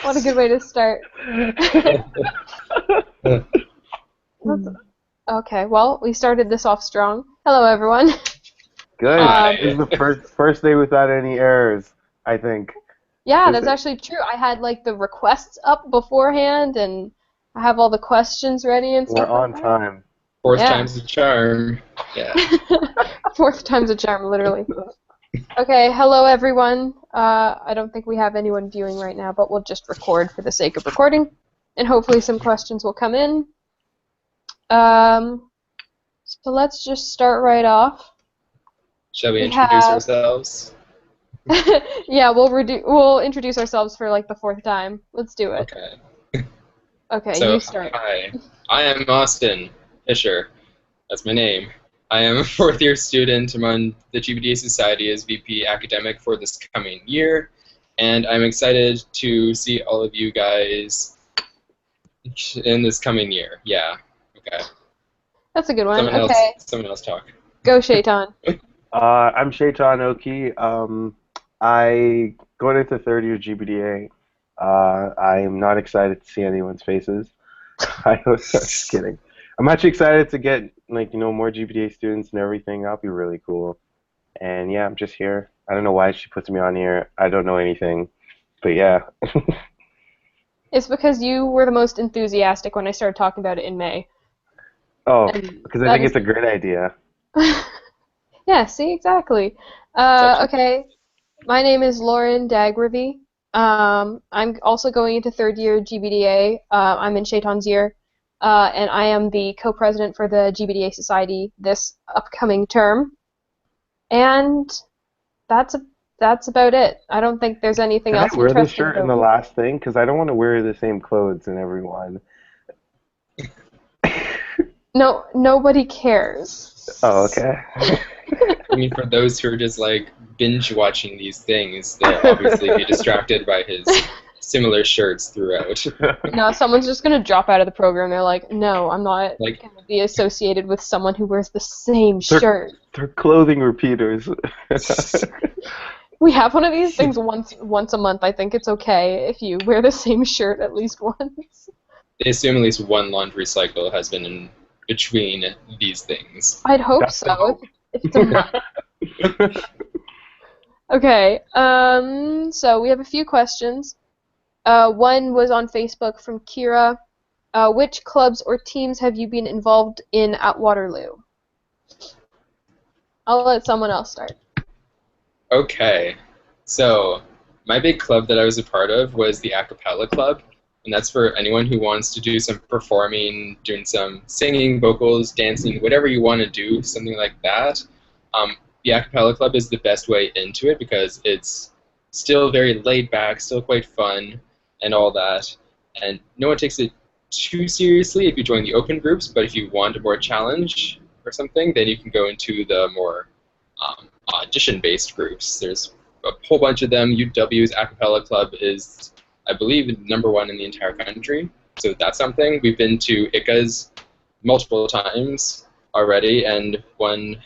What a good way to start. Okay, well, we started this off strong. Hello, everyone. Good. This is the first day without any errors, I think. Yeah, that's actually true. I had like the requests up beforehand, and I have all the questions ready and stuff. We're on time. Fourth time's a charm. Yeah. Fourth time's a charm, literally. Okay, hello everyone. I don't think we have anyone viewing right now, but we'll just record for the sake of recording, and hopefully some questions will come in. So let's just start right off. Shall we introduce ourselves? Yeah, we'll introduce ourselves for like the fourth time. Let's do it. Okay. Okay, so, you start. Hi, I am Austin Fisher. That's my name. I am a fourth-year student. I'm on the GBDA Society as VP Academic for this coming year, and I'm excited to see all of you guys in this coming year. Yeah. Okay. That's a good one. Someone else talk. Go, Seyitan. I'm Seyitan Oki. I going into third year GBDA. I'm not excited to see anyone's faces. I'm just kidding. I'm actually excited to get more GBDA students and everything. That'll be really cool. And yeah, I'm just here. I don't know why she puts me on here. I don't know anything, but yeah. It's because you were the most enthusiastic when I started talking about it in May. Oh, because I think it's a great idea. Yeah, see, exactly. Okay, my name is Lauren Dagravy. I'm also going into third year GBDA. I'm in Seyitan's year, and I am the co-president for the GBDA Society this upcoming term. And that's about it. I don't think there's anything else interesting. Can I wear this shirt in the last thing? Because I don't want to wear the same clothes in everyone. No, nobody cares. Oh, okay. I mean, for those who are just like binge watching these things, they'll obviously be distracted by his similar shirts throughout. No, someone's just gonna drop out of the program. They're like, no, I'm not gonna be associated with someone who wears the same shirt. They're clothing repeaters. We have one of these things once a month. I think it's okay if you wear the same shirt at least once. They assume at least one laundry cycle has been in between these things. I'd hope so. If it's a month. Okay, so we have a few questions. One was on Facebook from Kira. Which clubs or teams have you been involved in at Waterloo? I'll let someone else start. Okay, so my big club that I was a part of was the a cappella club, and that's for anyone who wants to do some performing, doing some singing, vocals, dancing, whatever you want to do, something like that. The a cappella club is the best way into it because it's still very laid back, still quite fun, and all that. And no one takes it too seriously if you join the open groups, but if you want a more challenge or something, then you can go into the more audition-based groups. There's a whole bunch of them. UW's a cappella club is, I believe, #1 in the entire country. So that's something. We've been to ICAs multiple times already and won, I'm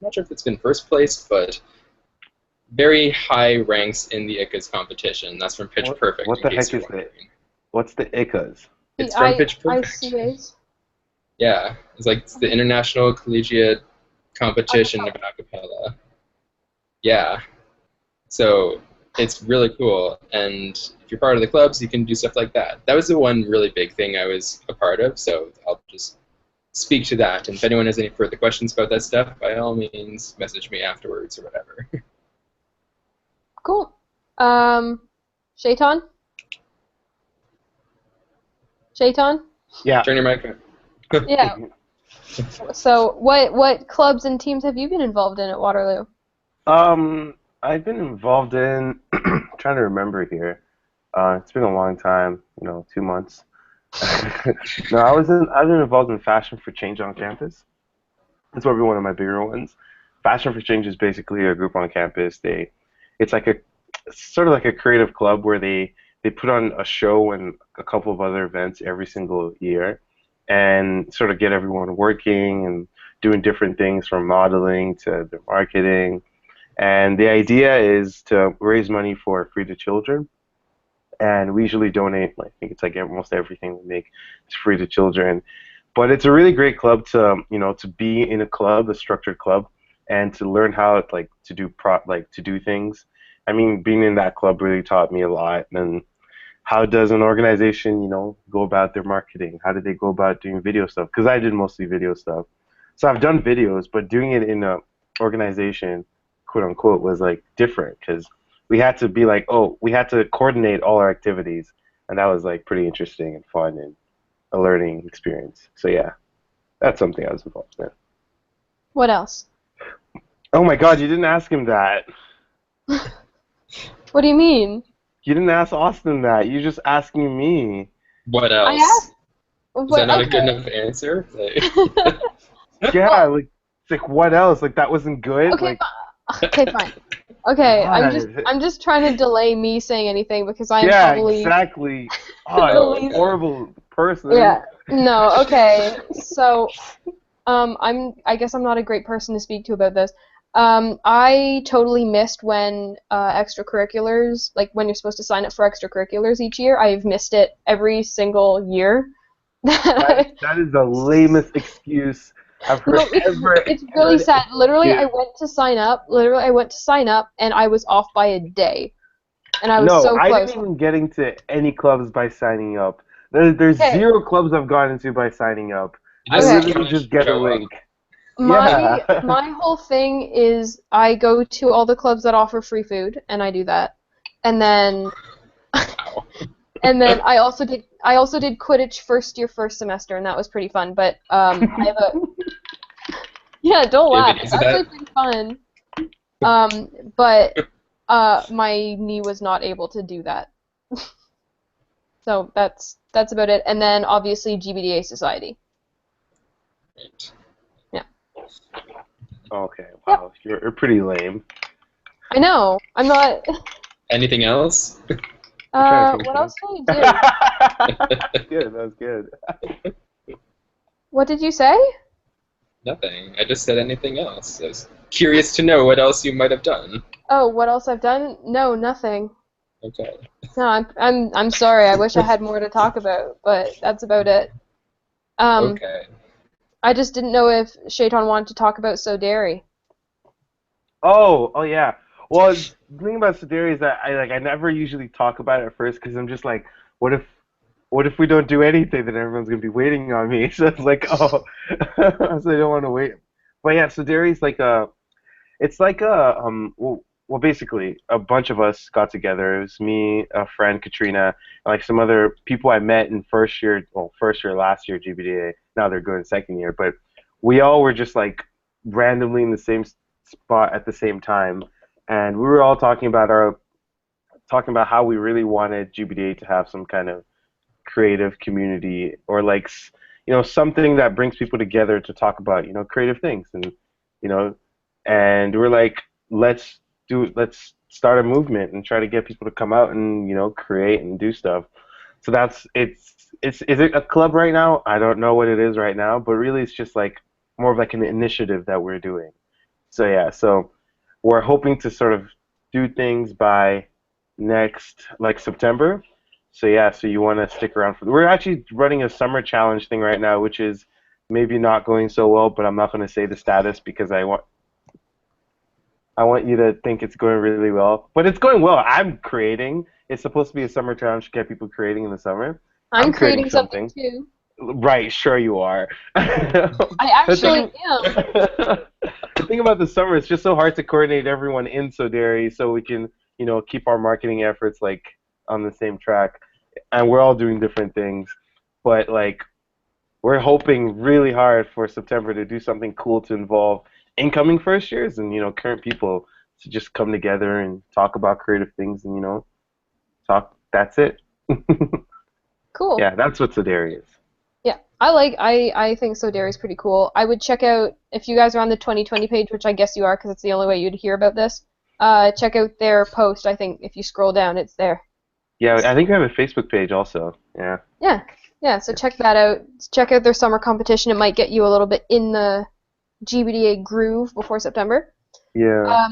not sure if it's been first place, but very high ranks in the ICAs competition. That's from Pitch Perfect. What the heck is that? What's the ICAs? It's from Pitch Perfect. ICAs? Yeah, it's the International Collegiate Competition of a cappella. Yeah. So it's really cool, and if you're part of the clubs, you can do stuff like that. That was the one really big thing I was a part of, so I'll just speak to that. And if anyone has any further questions about that stuff, by all means, message me afterwards or whatever. Cool. Seyitan? Seyitan? Yeah. Turn your mic on. Yeah. So what clubs and teams have you been involved in at Waterloo? I've been involved in, trying to remember here. It's been a long time, 2 months. No, I've been involved in Fashion for Change on campus. That's probably one of my bigger ones. Fashion for Change is basically a group on campus. It's sort of like a creative club where they put on a show and a couple of other events every single year, and sort of get everyone working and doing different things from modeling to the marketing. And the idea is to raise money for Free to Children. and we usually donate. I think it's like almost everything we make is free to children. But it's a really great club to to be in a club, a structured club, and to learn how to do to do things. I mean, being in that club really taught me a lot. And how does an organization, go about their marketing? How did they go about doing video stuff? Because I did mostly video stuff. So I've done videos, but doing it in a organization, quote unquote, was like different because we had to be like, oh, we had to coordinate all our activities, and that was like pretty interesting and fun and a learning experience. So yeah, that's something I was involved in. What else? Oh my God, you didn't ask him that. What do you mean? You didn't ask Austin that. You're just asking me. What I else? asked. Is that not a good enough answer? Yeah, like it's like what else? Like that wasn't good. Okay, Like okay, fine. Okay, God. I'm just trying to delay me saying anything because I'm Yeah, probably exactly. Oh, totally I'm a horrible person. yeah. No, okay. So, I guess I'm not a great person to speak to about this. I totally missed when extracurriculars, like when you're supposed to sign up for extracurriculars each year. I've missed it every single year. That is the lamest excuse I've heard No, it's really sad. Literally, I went to sign up. Literally, I went to sign up, and I was off by a day, and I was No, so I close. didn't even get into any clubs by signing up. There's Okay. zero clubs I've gone into by signing up. I Okay. literally just get a link. My Yeah. my whole thing is I go to all the clubs that offer free food, and I do that, and then Wow. and then I also did Quidditch first year, first semester, and that was pretty fun. But I have a yeah, don't laugh. David, It's is it actually pretty fun. But my knee was not able to do that. So that's about it. And then obviously GBDA Society. Right. Yeah. Okay. Wow. You're pretty lame. I know. I'm not. Anything else? What else did I do? That's good. That was good. What did you say? Nothing. I just said anything else. I was curious to know what else you might have done. Oh, what else I've done? No, nothing. Okay. No, I'm sorry. I wish I had more to talk about, but that's about it. Okay. I just didn't know if Seyitan wanted to talk about So Dairy. Oh yeah. Well, the thing about Sedaria is that I never usually talk about it at first because I'm just like, what if we don't do anything? Then everyone's gonna be waiting on me. So it's like, oh, so I don't want to wait. But yeah, Sedaria is it's like well, basically a bunch of us got together. It was me, a friend, Katrina, and like some other people I met in first year, last year GBDA. Now they're going second year, but we all were just like randomly in the same spot at the same time. And we were all talking about how we really wanted GBDA to have some kind of creative community or something that brings people together to talk about creative things and we're like let's start a movement and try to get people to come out and create and do stuff. So is it a club right now? I don't know what it is right now, but really it's just like more of like an initiative that we're doing. So yeah, so we're hoping to sort of do things by next, September. So yeah, so you want to stick around for. We're actually running a summer challenge thing right now, which is maybe not going so well, but I'm not going to say the status because I want you to think it's going really well. But it's going well. I'm creating. It's supposed to be a summer challenge to get people creating in the summer. I'm creating something too. Right, sure you are. I actually am. The thing about the summer, it's just so hard to coordinate everyone in Soderi so we can, keep our marketing efforts on the same track. And we're all doing different things, but we're hoping really hard for September to do something cool to involve incoming first years and current people to just come together and talk about creative things and talk. That's it. Cool. Yeah, that's what Soderi is. Yeah, I think So Dairy is pretty cool. I would check out, if you guys are on the 2020 page, which I guess you are because it's the only way you'd hear about this, check out their post. I think if you scroll down, it's there. Yeah, I think we have a Facebook page also. Yeah. Yeah, so check that out. Check out their summer competition. It might get you a little bit in the GBDA groove before September. Yeah.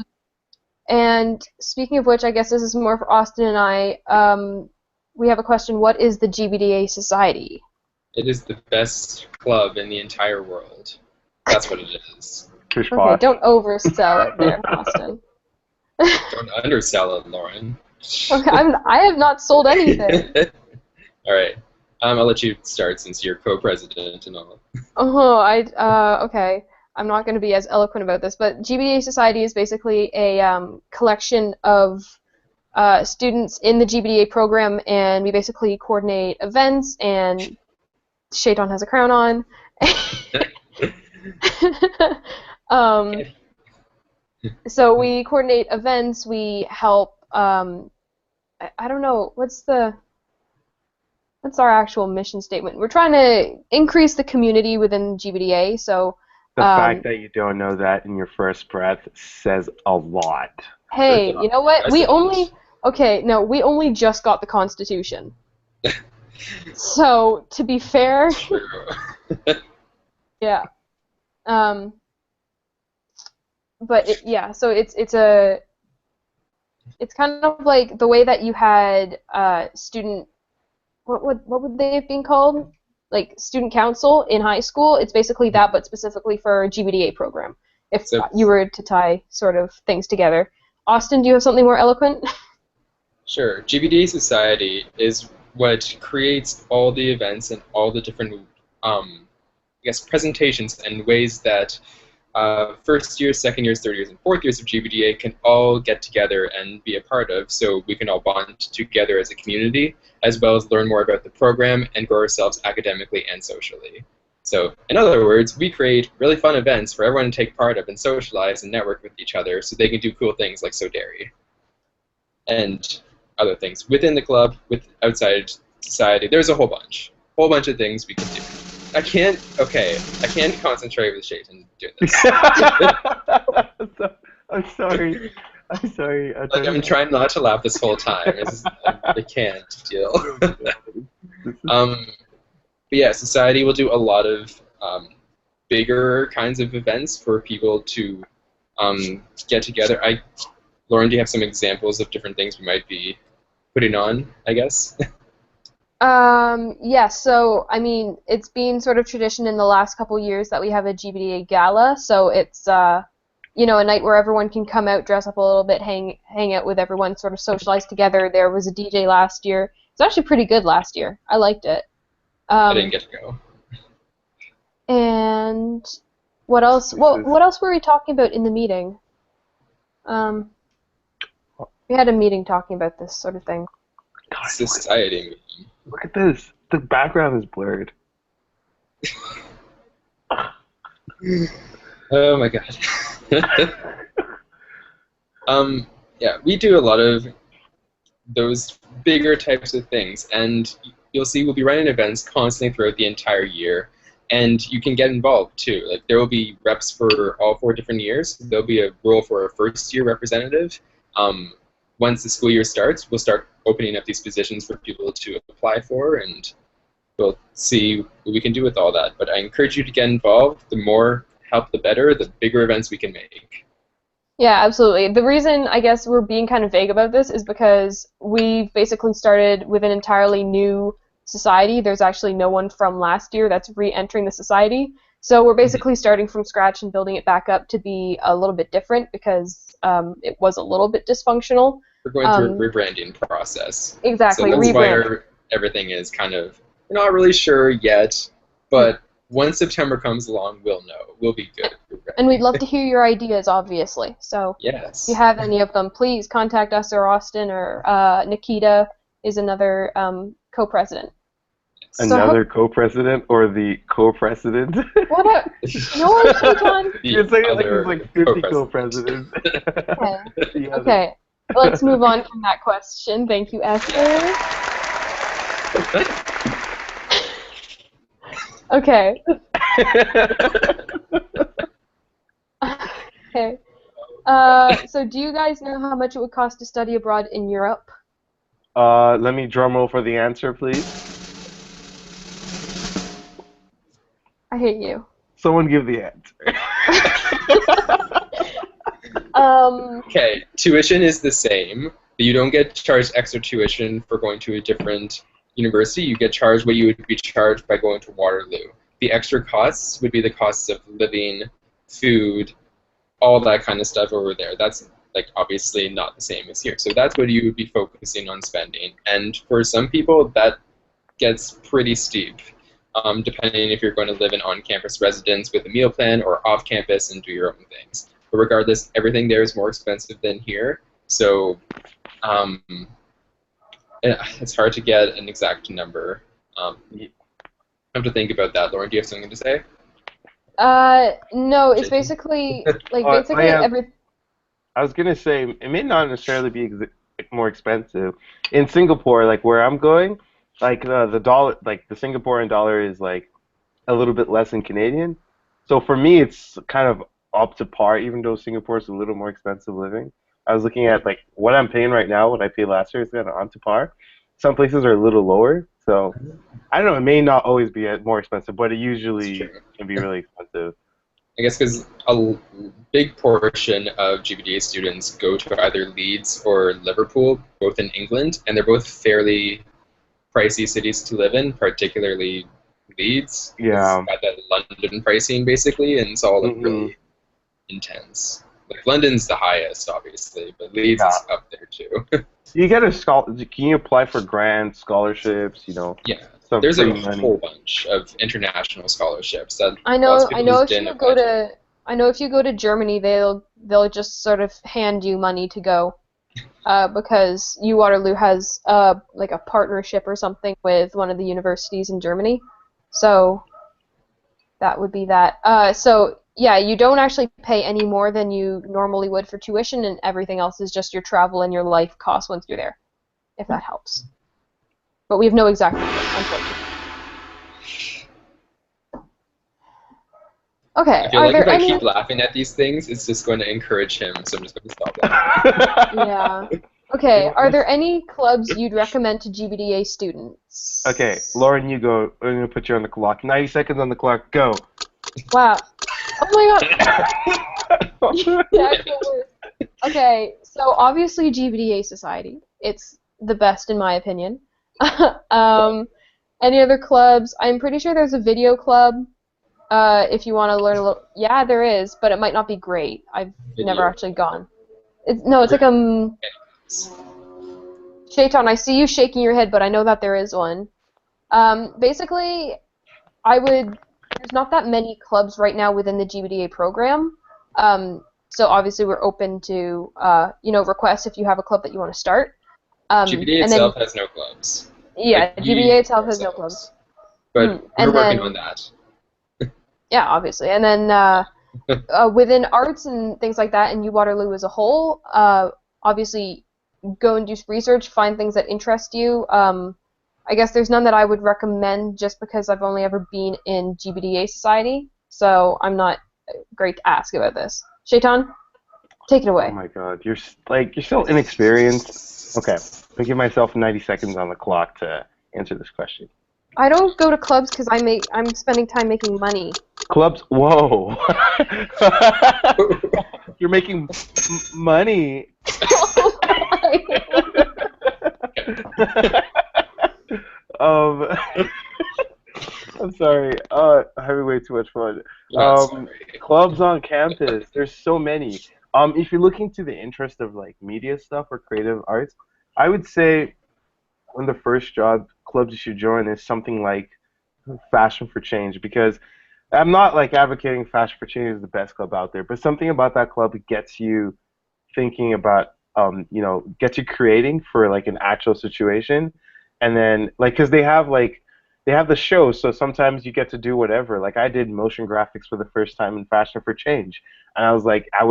And speaking of which, I guess this is more for Austin and I. we have a question. What is the GBDA Society? It is the best club in the entire world. That's what it is. Okay, don't oversell it there, Austin. Don't undersell it, Lauren. Okay, I have not sold anything. All right. I'll let you start since you're co-president and all. Okay. I'm not going to be as eloquent about this, but GBDA Society is basically a collection of students in the GBDA program, and we basically coordinate events, and Seyitan has a crown on. So we coordinate events, we help, I don't know, what's our actual mission statement? We're trying to increase the community within GBDA, so... The fact that you don't know that in your first breath says a lot. Hey, you know what? We only just got the Constitution. So, to be fair... Yeah. But so it's kind of like the way that you had student... What would they have been called? Like student council in high school. It's basically that, but specifically for a GBDA program. If you were to tie sort of things together. Austin, do you have something more eloquent? Sure. GBDA Society is what creates all the events and all the different, presentations and ways that first years, second years, third years, and fourth years of GBDA can all get together and be a part of, so we can all bond together as a community, as well as learn more about the program and grow ourselves academically and socially. So, in other words, we create really fun events for everyone to take part of and socialize and network with each other so they can do cool things like sew dairy and other things within the club, outside society. There's a whole bunch of things we can do. I can't concentrate with Seyitan doing this. I'm sorry. I'm trying not to laugh this whole time. I can't deal. But yeah, society will do a lot of bigger kinds of events for people to get together. Lauren, do you have some examples of different things we might be putting on, I guess? So, I mean, it's been sort of tradition in the last couple years that we have a GBDA gala, so it's, a night where everyone can come out, dress up a little bit, hang out with everyone, sort of socialize together. There was a DJ last year. It was actually pretty good last year. I liked it. I didn't get to go. And what else? What else were we talking about in the meeting? We had a meeting talking about this sort of thing. Society meeting. Look at this. The background is blurred. Oh my god. Yeah, we do a lot of those bigger types of things, and you'll see we'll be running events constantly throughout the entire year, and you can get involved too. Like, there will be reps for all 4 different years. There'll be a role for a first-year representative. Once the school year starts, we'll start opening up these positions for people to apply for, and we'll see what we can do with all that. But I encourage you to get involved. The more help, the better. The bigger events we can make. Yeah, absolutely. The reason, I guess, we're being kind of vague about this is because we've basically started with an entirely new society. There's actually no one from last year that's re-entering the society. So we're basically starting from scratch and building it back up to be a little bit different because it was a little bit dysfunctional. We're going through a rebranding process. Exactly, so that's why everything is kind of, we're not really sure yet, but once September comes along, we'll know. We'll be good. And we'd love to hear your ideas, obviously. So yes. If you have any of them, please contact us or Austin, or Nikita is another co-president. Another co-president or the co-president? What a... No, Seyitan. You're saying like there's like 50 co-presidents. Okay. Let's move on from that question. Thank you, Esther. Okay. Okay. So do you guys know how much it would cost to study abroad in Europe? Let me drum roll for the answer, please. I hate you. Someone give the answer. Okay, tuition is the same. You don't get charged extra tuition for going to a different university. You get charged what you would be charged by going to Waterloo. The extra costs would be the costs of living, food, all that kind of stuff over there. That's like obviously not the same as here. So that's what you would be focusing on spending. And for some people, that gets pretty steep, depending if you're going to live in on-campus residence with a meal plan or off-campus and do your own things. But regardless, everything there is more expensive than here. So it's hard to get an exact number. I have to think about that. Lauren, do you have something to say? No, it's basically every. I was gonna say it may not necessarily be more expensive. In Singapore, like where I'm going, like the dollar, like the Singaporean dollar is like a little bit less than Canadian. So for me, it's kind of up to par, even though Singapore is a little more expensive living. I was looking at like what I'm paying right now, what I paid last year is kind of on to par. Some places are a little lower, so I don't know. It may not always be more expensive, but it usually can be really expensive. I guess because a big portion of GBDA students go to either Leeds or Liverpool, both in England, and they're both fairly pricey cities to live in, particularly Leeds. Yeah. It's got that London pricing, basically, and it's all really intense. Like, London's the highest, obviously, but Leeds is up there, too. You get can you apply for grants, scholarships, you know? Yeah. There's a whole bunch of international scholarships that I know if you go to Germany, they'll just sort of hand you money to go, because UWaterloo has like a partnership or something with one of the universities in Germany, so that would be that. So yeah, you don't actually pay any more than you normally would for tuition, and everything else is just your travel and your life costs once you're there, if that helps. But we have no exact number, unfortunately. Okay, I feel like if I keep laughing at these things, it's just going to encourage him, so I'm just going to stop laughing. Yeah. Okay, are there any clubs you'd recommend to GBDA students? Okay, Lauren, you go. I'm going to put you on the clock. 90 seconds on the clock, go. Wow. Oh my god. The actual word. Okay, so obviously GBDA Society. It's the best in my opinion. Any other clubs? I'm pretty sure there's a video club. If you want to learn a little, yeah, there is, but it might not be great. I've never actually gone. It's like Seyitan, I see you shaking your head, but I know that there is one. Basically, there's not that many clubs right now within the GBDA program. So obviously we're open to requests if you have a club that you want to start. GBDA itself has no clubs. Yeah, GBDA itself has no clubs. But we're working on that. Yeah, obviously. And then within arts and things like that, and UWaterloo as a whole, obviously go and do research, find things that interest you. I guess there's none that I would recommend just because I've only ever been in GBDA Society, so I'm not great to ask about this. Seyitan, take it away. Oh my god, you're so inexperienced. Okay, I'll give myself 90 seconds on the clock to answer this question. I don't go to clubs because I'm spending time making money. Clubs? Whoa. You're making money. I'm sorry. I'm having way too much fun. Clubs on campus. There's so many. If you're looking to the interest of like media stuff or creative arts, I would say one of the first clubs you should join is something like Fashion for Change, because I'm not like advocating Fashion for Change is the best club out there, but something about that club gets you thinking about, gets you creating for like an actual situation, and then like because they have the show, so sometimes you get to do whatever. Like I did motion graphics for the first time in Fashion for Change, and I was like, I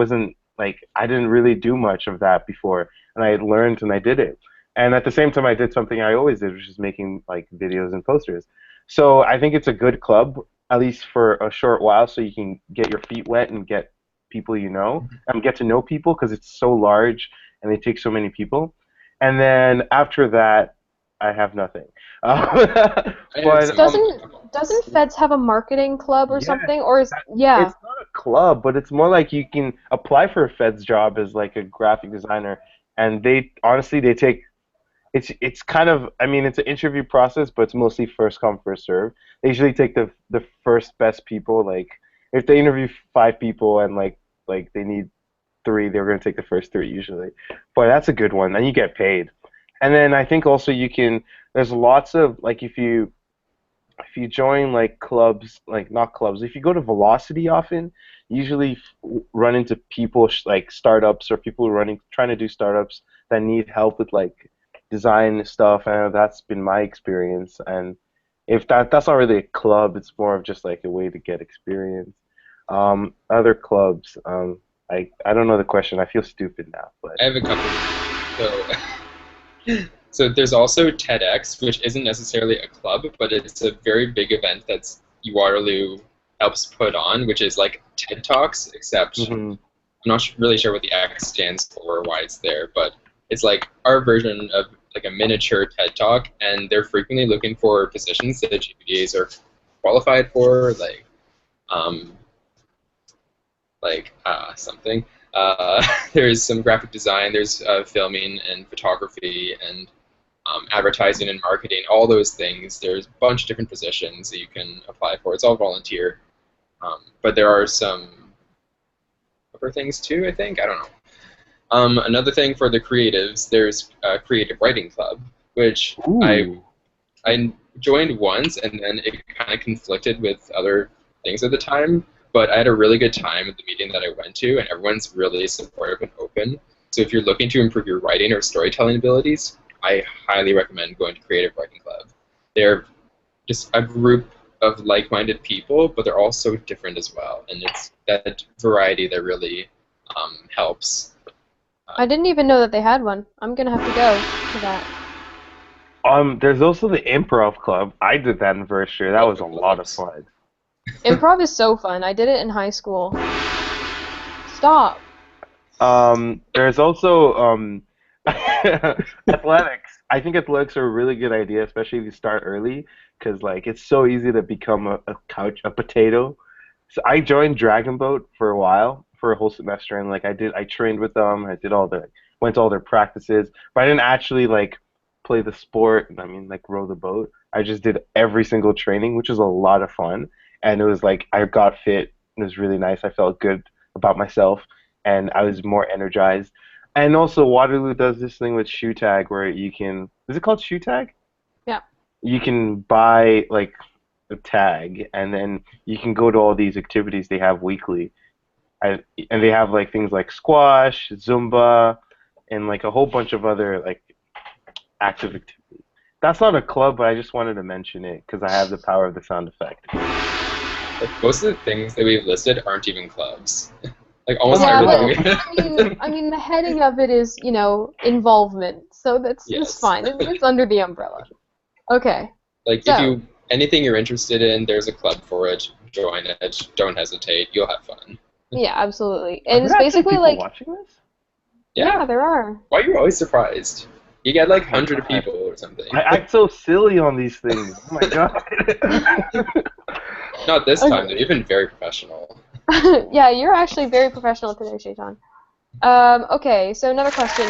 didn't really do much of that before, and I learned and I did it. And at the same time, I did something I always did, which is making like videos and posters. So I think it's a good club, at least for a short while, so you can get your feet wet and get people get to know people, because it's so large and they take so many people. And then after that, I have nothing. But doesn't Feds have a marketing club or something? Or it's not a club, but it's more like you can apply for a Feds job as like a graphic designer, and they honestly they take it's kind of, I mean, it's an interview process, but it's mostly first come first serve. They usually take the first best people. Like if they interview 5 people and like they need 3, they're gonna take the first 3 usually. But that's a good one, and you get paid. And then I think also you can. There's lots of like if you join like clubs, like not clubs, if you go to Velocity often, you usually run into people like startups or people running trying to do startups that need help with like design stuff, and that's been my experience. And if that's not really a club, it's more of just like a way to get experience. Other clubs, I don't know the question. I feel stupid now, but I have a couple. So there's also TEDx, which isn't necessarily a club, but it's a very big event that's UWaterloo helps put on, which is like TED Talks, except I'm not really sure what the X stands for or why it's there, but it's like our version of like a miniature TED Talk, and they're frequently looking for positions that GBDAs are qualified for, something. There's some graphic design, there's filming and photography and advertising and marketing, all those things. There's a bunch of different positions that you can apply for. It's all volunteer. But there are some other things too, I think. I don't know. Another thing for the creatives, there's a creative writing club, which I joined once, and then it kind of conflicted with other things at the time. But I had a really good time at the meeting that I went to, and everyone's really supportive and open. So if you're looking to improve your writing or storytelling abilities, I highly recommend going to Creative Writing Club. They're just a group of like-minded people, but they're all so different as well, and it's that variety that really helps. I didn't even know that they had one. I'm gonna have to go to that. there's also the Improv Club. I did that in first year. That was a lot of fun. Improv is so fun. I did it in high school. Stop. There's also athletics. I think athletics are a really good idea, especially if you start early, because like it's so easy to become a potato. So I joined Dragon Boat for a while, for a whole semester, and like I trained with them. I did went to all their practices, but I didn't actually like play the sport. I mean, like row the boat. I just did every single training, which was a lot of fun, and it was like I got fit. It was really nice. I felt good about myself, and I was more energized. And also, Waterloo does this thing with shoe tag where you can. Is it called shoe tag? Yeah. You can buy like a tag, and then you can go to all these activities they have weekly, and they have like things like squash, Zumba, and like a whole bunch of other like active activities. That's not a club, but I just wanted to mention it because I have the power of the sound effect. Like, most of the things that we've listed aren't even clubs. Like almost Yeah, everything. well, I mean, the heading of it is, involvement, so that's fine. It's under the umbrella. Okay. Like so, anything you're interested in, there's a club for it. Join it. Don't hesitate. You'll have fun. Yeah, absolutely. And it's Are there basically actually people watching this? Yeah, there are. Why are you always surprised? You get like 100 people or something. I act so silly on these things. Oh my god. Not this time, though. You've been very professional. Yeah, you're actually very professional today, Seyitan. Okay, so another question.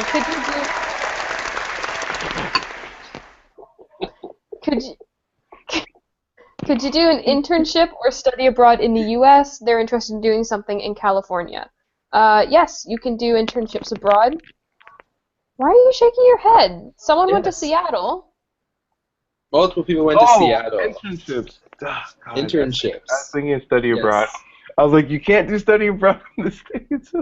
Could you do an internship or study abroad in the U.S.? They're interested in doing something in California. Yes, you can do internships abroad. Why are you shaking your head? Someone went to Seattle. Multiple people went to Seattle. Internships. Oh, God, internships. I was thinking of study abroad. I was like, you can't do study abroad in the States.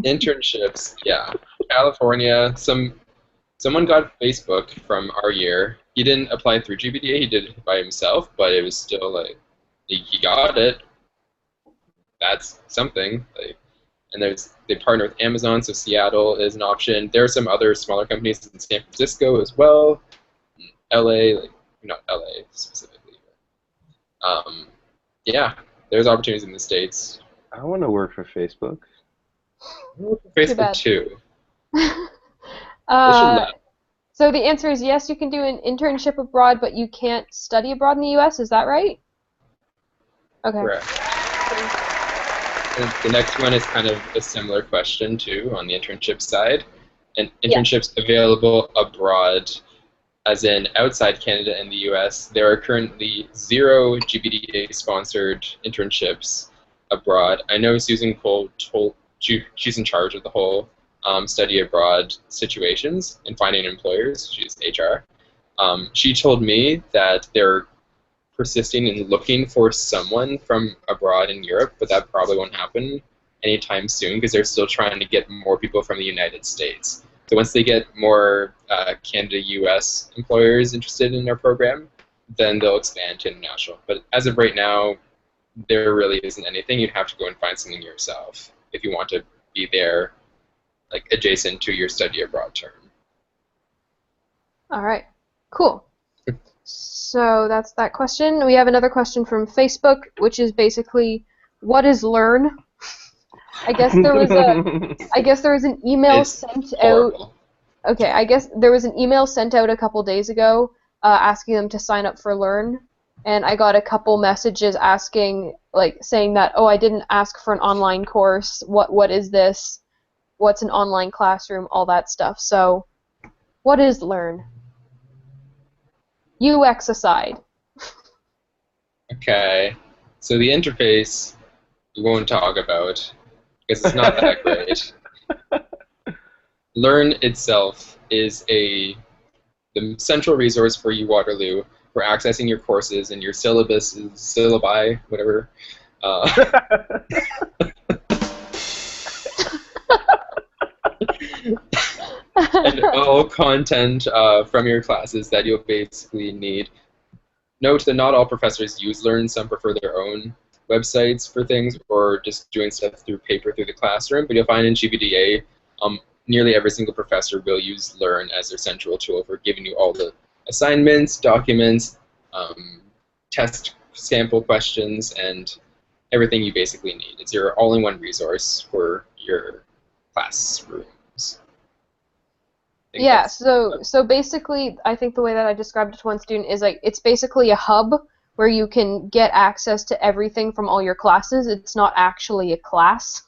Internships, yeah. California, someone got Facebook from our year. He didn't apply through GBDA, he did it by himself, but it was still like, he got it. That's something. And they partner with Amazon, so Seattle is an option. There are some other smaller companies in San Francisco as well. LA, not LA specifically. But, yeah, there's opportunities in the States. I want to work for Facebook. Facebook too. So the answer is yes, you can do an internship abroad, but you can't study abroad in the U.S., is that right? Okay. Correct. And the next one is kind of a similar question too on the internship side. and Yeah. internships available abroad, as in outside Canada and the US. There are currently 0 GBDA-sponsored internships abroad. I know Susan Cole she's in charge of the whole study abroad situations and finding employers. She's HR. She told me that they're persisting in looking for someone from abroad in Europe, but that probably won't happen anytime soon because they're still trying to get more people from the United States. So once they get more Canada-US employers interested in their program, then they'll expand to international. But as of right now, there really isn't anything. You'd have to go and find something yourself if you want to be there, like adjacent to your study abroad term. All right. Cool. So that's that question. We have another question from Facebook, which is basically, what is Learn? I guess there was an email sent out. Okay, I guess there was an email sent out a couple days ago asking them to sign up for Learn, and I got a couple messages asking, like, saying that, oh, I didn't ask for an online course. What is this? What's an online classroom? All that stuff. So, what is Learn? UX aside. Okay, so the interface we won't talk about because it's not that great. Learn itself is the central resource for UWaterloo for accessing your courses and your syllabi, whatever. And all content from your classes that you'll basically need. Note that not all professors use Learn. Some prefer their own websites for things or just doing stuff through paper through the classroom. But you'll find in GBDA, nearly every single professor will use Learn as their central tool for giving you all the assignments, documents, test sample questions, and everything you basically need. It's your all-in-one resource for your classrooms. Yeah, so basically, I think the way that I described it to one student is like it's basically a hub where you can get access to everything from all your classes. It's not actually a class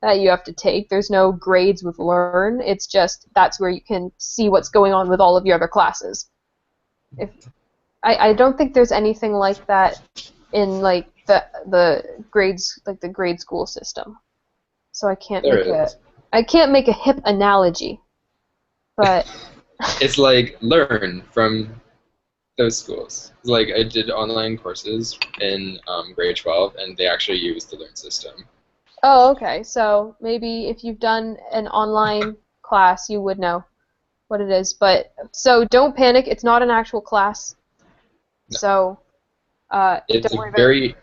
that you have to take. There's no grades with Learn. It's just that's where you can see what's going on with all of your other classes. I don't think there's anything like that in like the grades, like the grade school system. So I can't make a hip analogy. But it's like Learn from those schools. It's like I did online courses in grade 12, and they actually use the Learn system. Oh, okay. So maybe if you've done an online class, you would know what it is. But so don't panic. It's not an actual class. No. So it's don't worry a very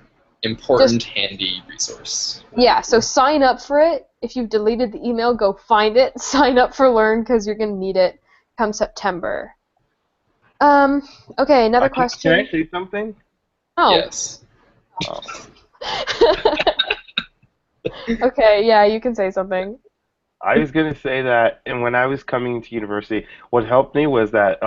important, handy resource. Yeah. So sign up for it. If you've deleted the email, go find it. Sign up for Learn because you're gonna need it come September. Okay, another question. Can I say something? Oh. Yes. Oh. Okay, yeah, you can say something. I was going to say that, and when I was coming into university, what helped me was that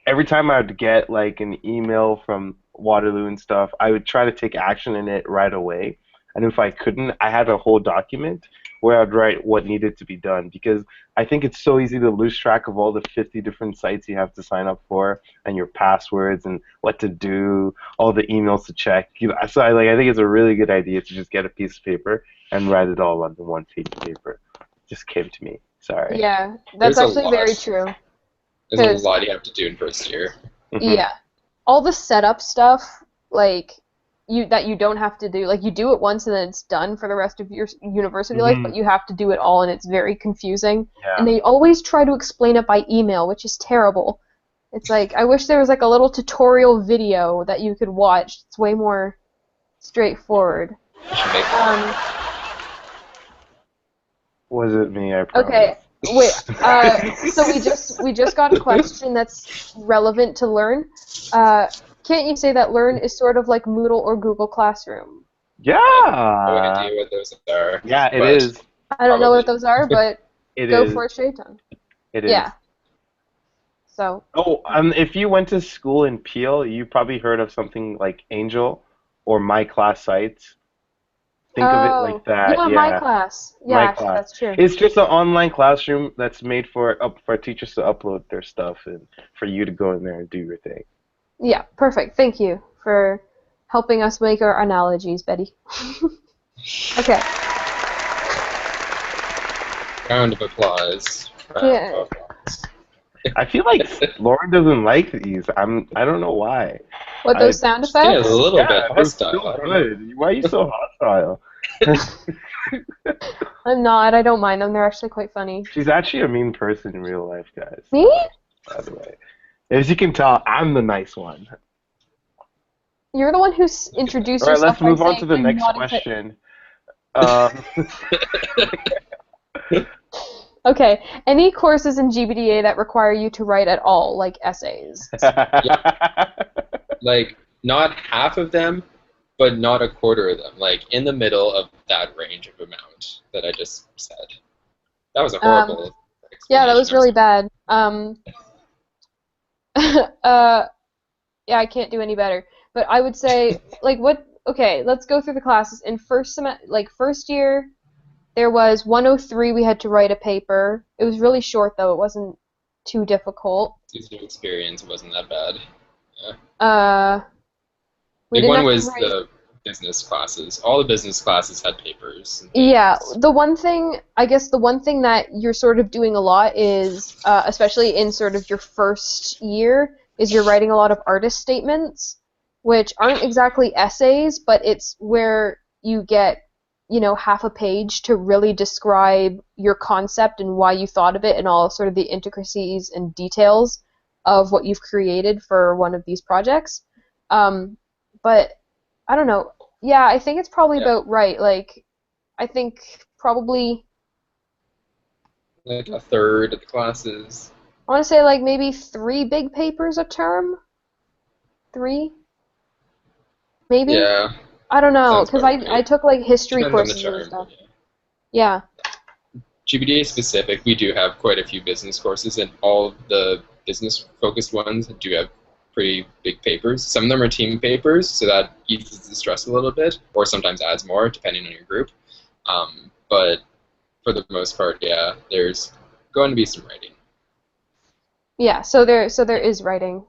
every time I would get like an email from Waterloo and stuff, I would try to take action in it right away. And if I couldn't, I had a whole document where I'd write what needed to be done, because I think it's so easy to lose track of all the 50 different sites you have to sign up for and your passwords and what to do, all the emails to check. So I think it's a really good idea to just get a piece of paper and write it all on the one piece of paper. It just came to me. Sorry. Yeah, that's actually very true. There's a lot you have to do in first year. Yeah. All the setup stuff, like, that you don't have to do, like you do it once and then it's done for the rest of your university life, but you have to do it all and it's very confusing. Yeah. And they always try to explain it by email, which is terrible. It's like, I wish there was like a little tutorial video that you could watch. It's way more straightforward. Was it me? I promise. Okay, wait. So we just got a question that's relevant to Learn. Can't you say that Learn is sort of like Moodle or Google Classroom? Yeah. I have no idea what those are. Yeah, it is. I don't know what those are, but go for it, Seyitan. It is. Yeah. So. Oh, if you went to school in Peel, you probably heard of something like Angel or My Class Sites. think of it like Oh, that. yeah, my Yeah, class. Yeah, my actually, class. that's true. It's just an online classroom that's made for teachers to upload their stuff and for you to go in there and do your thing. Yeah, perfect. Thank you for helping us make our analogies, Betty. Okay. Round of applause. Round Yeah. of applause. I feel like Lauren doesn't like these. I don't know why. What, I those sound Just getting a effects? little bit Yeah, they're hostile. so I don't know. good. Why are you so hostile? I'm not. I don't mind them. They're actually quite funny. She's actually a mean person in real life, guys. Me? By the way, as you can tell, I'm the nice one. You're the one who's introduced All right, yourself let's by move on saying to the I'm next not question. Um, Okay. Any courses in GBDA that require you to write at all, like essays? Like, not half of them, but not a quarter of them. Like, in the middle of that range of amount that I just said. That was a horrible Yeah, that explanation. was really bad. Yeah, I can't do any better. But I would say, like, what? Okay, let's go through the classes. In first year, there was 103. We had to write a paper. It was really short though. It wasn't too difficult. User experience wasn't that bad. Uh, we Big didn't one have to was write. the business classes. All the business classes had papers and Yeah, things. the one thing that you're sort of doing a lot is, especially in sort of your first year, is you're writing a lot of artist statements, which aren't exactly essays, but it's where you get, half a page to really describe your concept and why you thought of it and all sort of the intricacies and details of what you've created for one of these projects. But I don't know. Yeah, I think it's probably Yeah, about right. Like, I think probably like a third of the classes. I want to say like maybe 3 big papers a term. 3, maybe. Yeah, I don't know, sounds because about I right. took like history Depends on the courses and term. stuff. Yeah. GBDA specific, we do have quite a few business courses, and all the business-focused ones do have pretty big papers. Some of them are team papers, so that eases the stress a little bit, or sometimes adds more, depending on your group. But for the most part, yeah, there's going to be some writing. Yeah. So there is writing.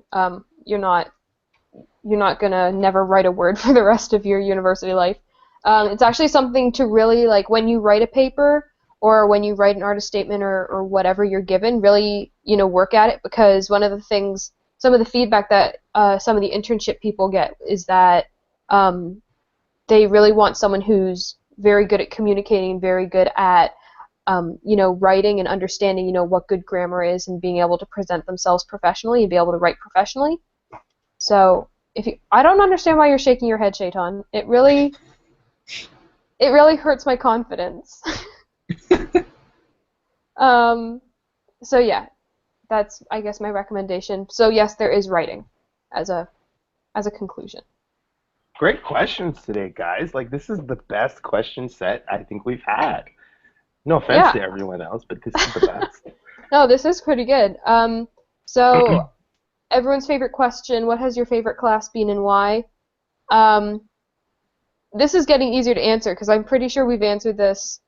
You're not gonna never write a word for the rest of your university life. It's actually something to really like when you write a paper or when you write an artist statement or whatever you're given, really work at it because some of the feedback that some of the internship people get is that they really want someone who's very good at communicating, very good at writing and understanding what good grammar is and being able to present themselves professionally and be able to write professionally. So I don't understand why you're shaking your head, Shaitan. It really hurts my confidence. um, so yeah, that's I guess my recommendation. So yes, there is writing, as a conclusion. Great questions today, guys. Like, this is the best question set I think we've had. No offense Yeah. to everyone else, but this is the best. No, this is pretty good. So everyone's favorite question: what has your favorite class been and why? This is getting easier to answer because I'm pretty sure we've answered this,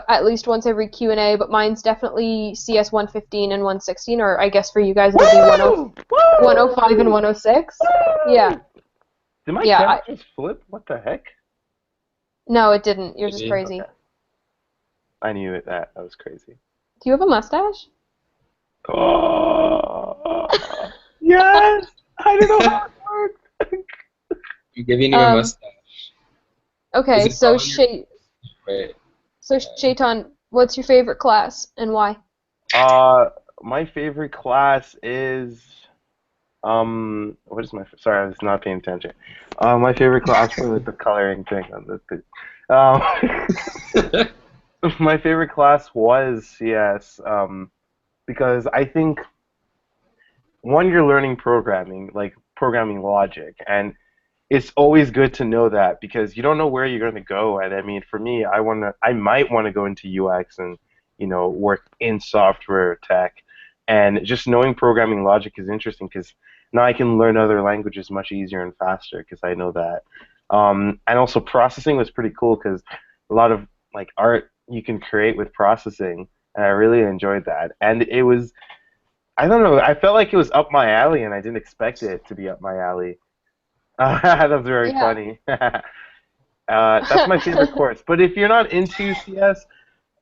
at least once every Q&A. But mine's definitely CS 115 and 116, or I guess for you guys it'll be 105 and 106. Yeah. Did my Yeah, camera just flip? What the heck? No, it didn't. Yours is Maybe. crazy. Okay. I knew it. That was crazy. Do you have a mustache? Oh, yes! I don't know how it works. I'm giving you a mustache. Okay, Is it so on your- Wait. Shaitan, what's your favorite class and why? My favorite class is what is my sorry, I was not paying attention. My favorite class was the coloring thing on the my favorite class was CS, because I think one, you're learning programming, like programming logic, and it's always good to know that because you don't know where you're going to go. And I mean, for me, I might want to go into UX and work in software tech, and just knowing programming logic is interesting because now I can learn other languages much easier and faster because I know that And also processing was pretty cool because a lot of like art you can create with processing, and I really enjoyed that. And it was, I don't know, I felt like it was up my alley, and I didn't expect it to be up my alley. That was very Yeah. funny. That's my favorite course. But if you're not into CS,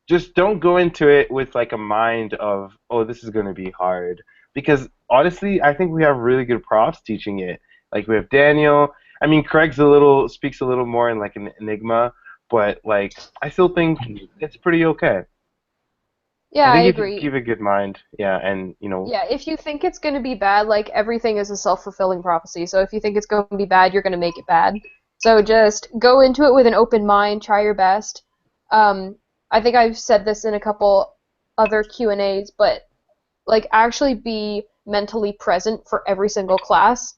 just don't go into it with like a mind of, oh, this is going to be hard. Because honestly, I think we have really good profs teaching it. Like we have Daniel. I mean, Craig's speaks a little more in like an enigma, but like I still think it's pretty okay. Yeah, I I think if you agree. keep a good mind, yeah, and Yeah, if you think it's going to be bad, like everything is a self-fulfilling prophecy. So if you think it's going to be bad, you're going to make it bad. So just go into it with an open mind, try your best. I think I've said this in a couple other Q&As, but like actually be mentally present for every single class,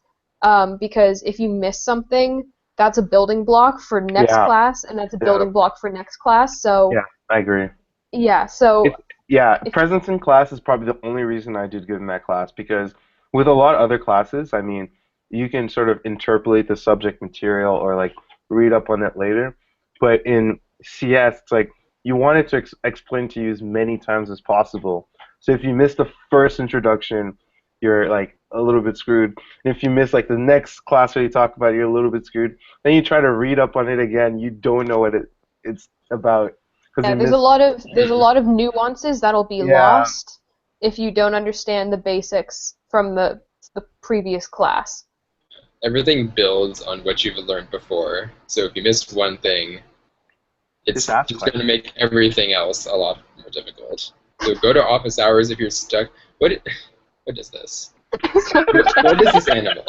because if you miss something, that's a building block for next yeah, class, and that's a yeah, building block for next class. So yeah, I agree. yeah, so It's yeah, if presence in class is probably the only reason I did good in that class because with a lot of other classes, I mean, you can sort of interpolate the subject material or like read up on it later. But in CS, it's like you want it to explain to you as many times as possible. So if you miss the first introduction, you're like a little bit screwed. And if you miss like the next class where you talk about it, you're a little bit screwed. Then you try to read up on it again, you don't know what it's about because yeah, you missed. there's a lot of nuances that'll be Yeah. lost if you don't understand the basics from the previous class. Everything builds on what you've learned before. So if you missed one thing, Just it's ask just going to questions. make everything else a lot more difficult. So go to office hours if you're stuck. What? What is this? What is this animal?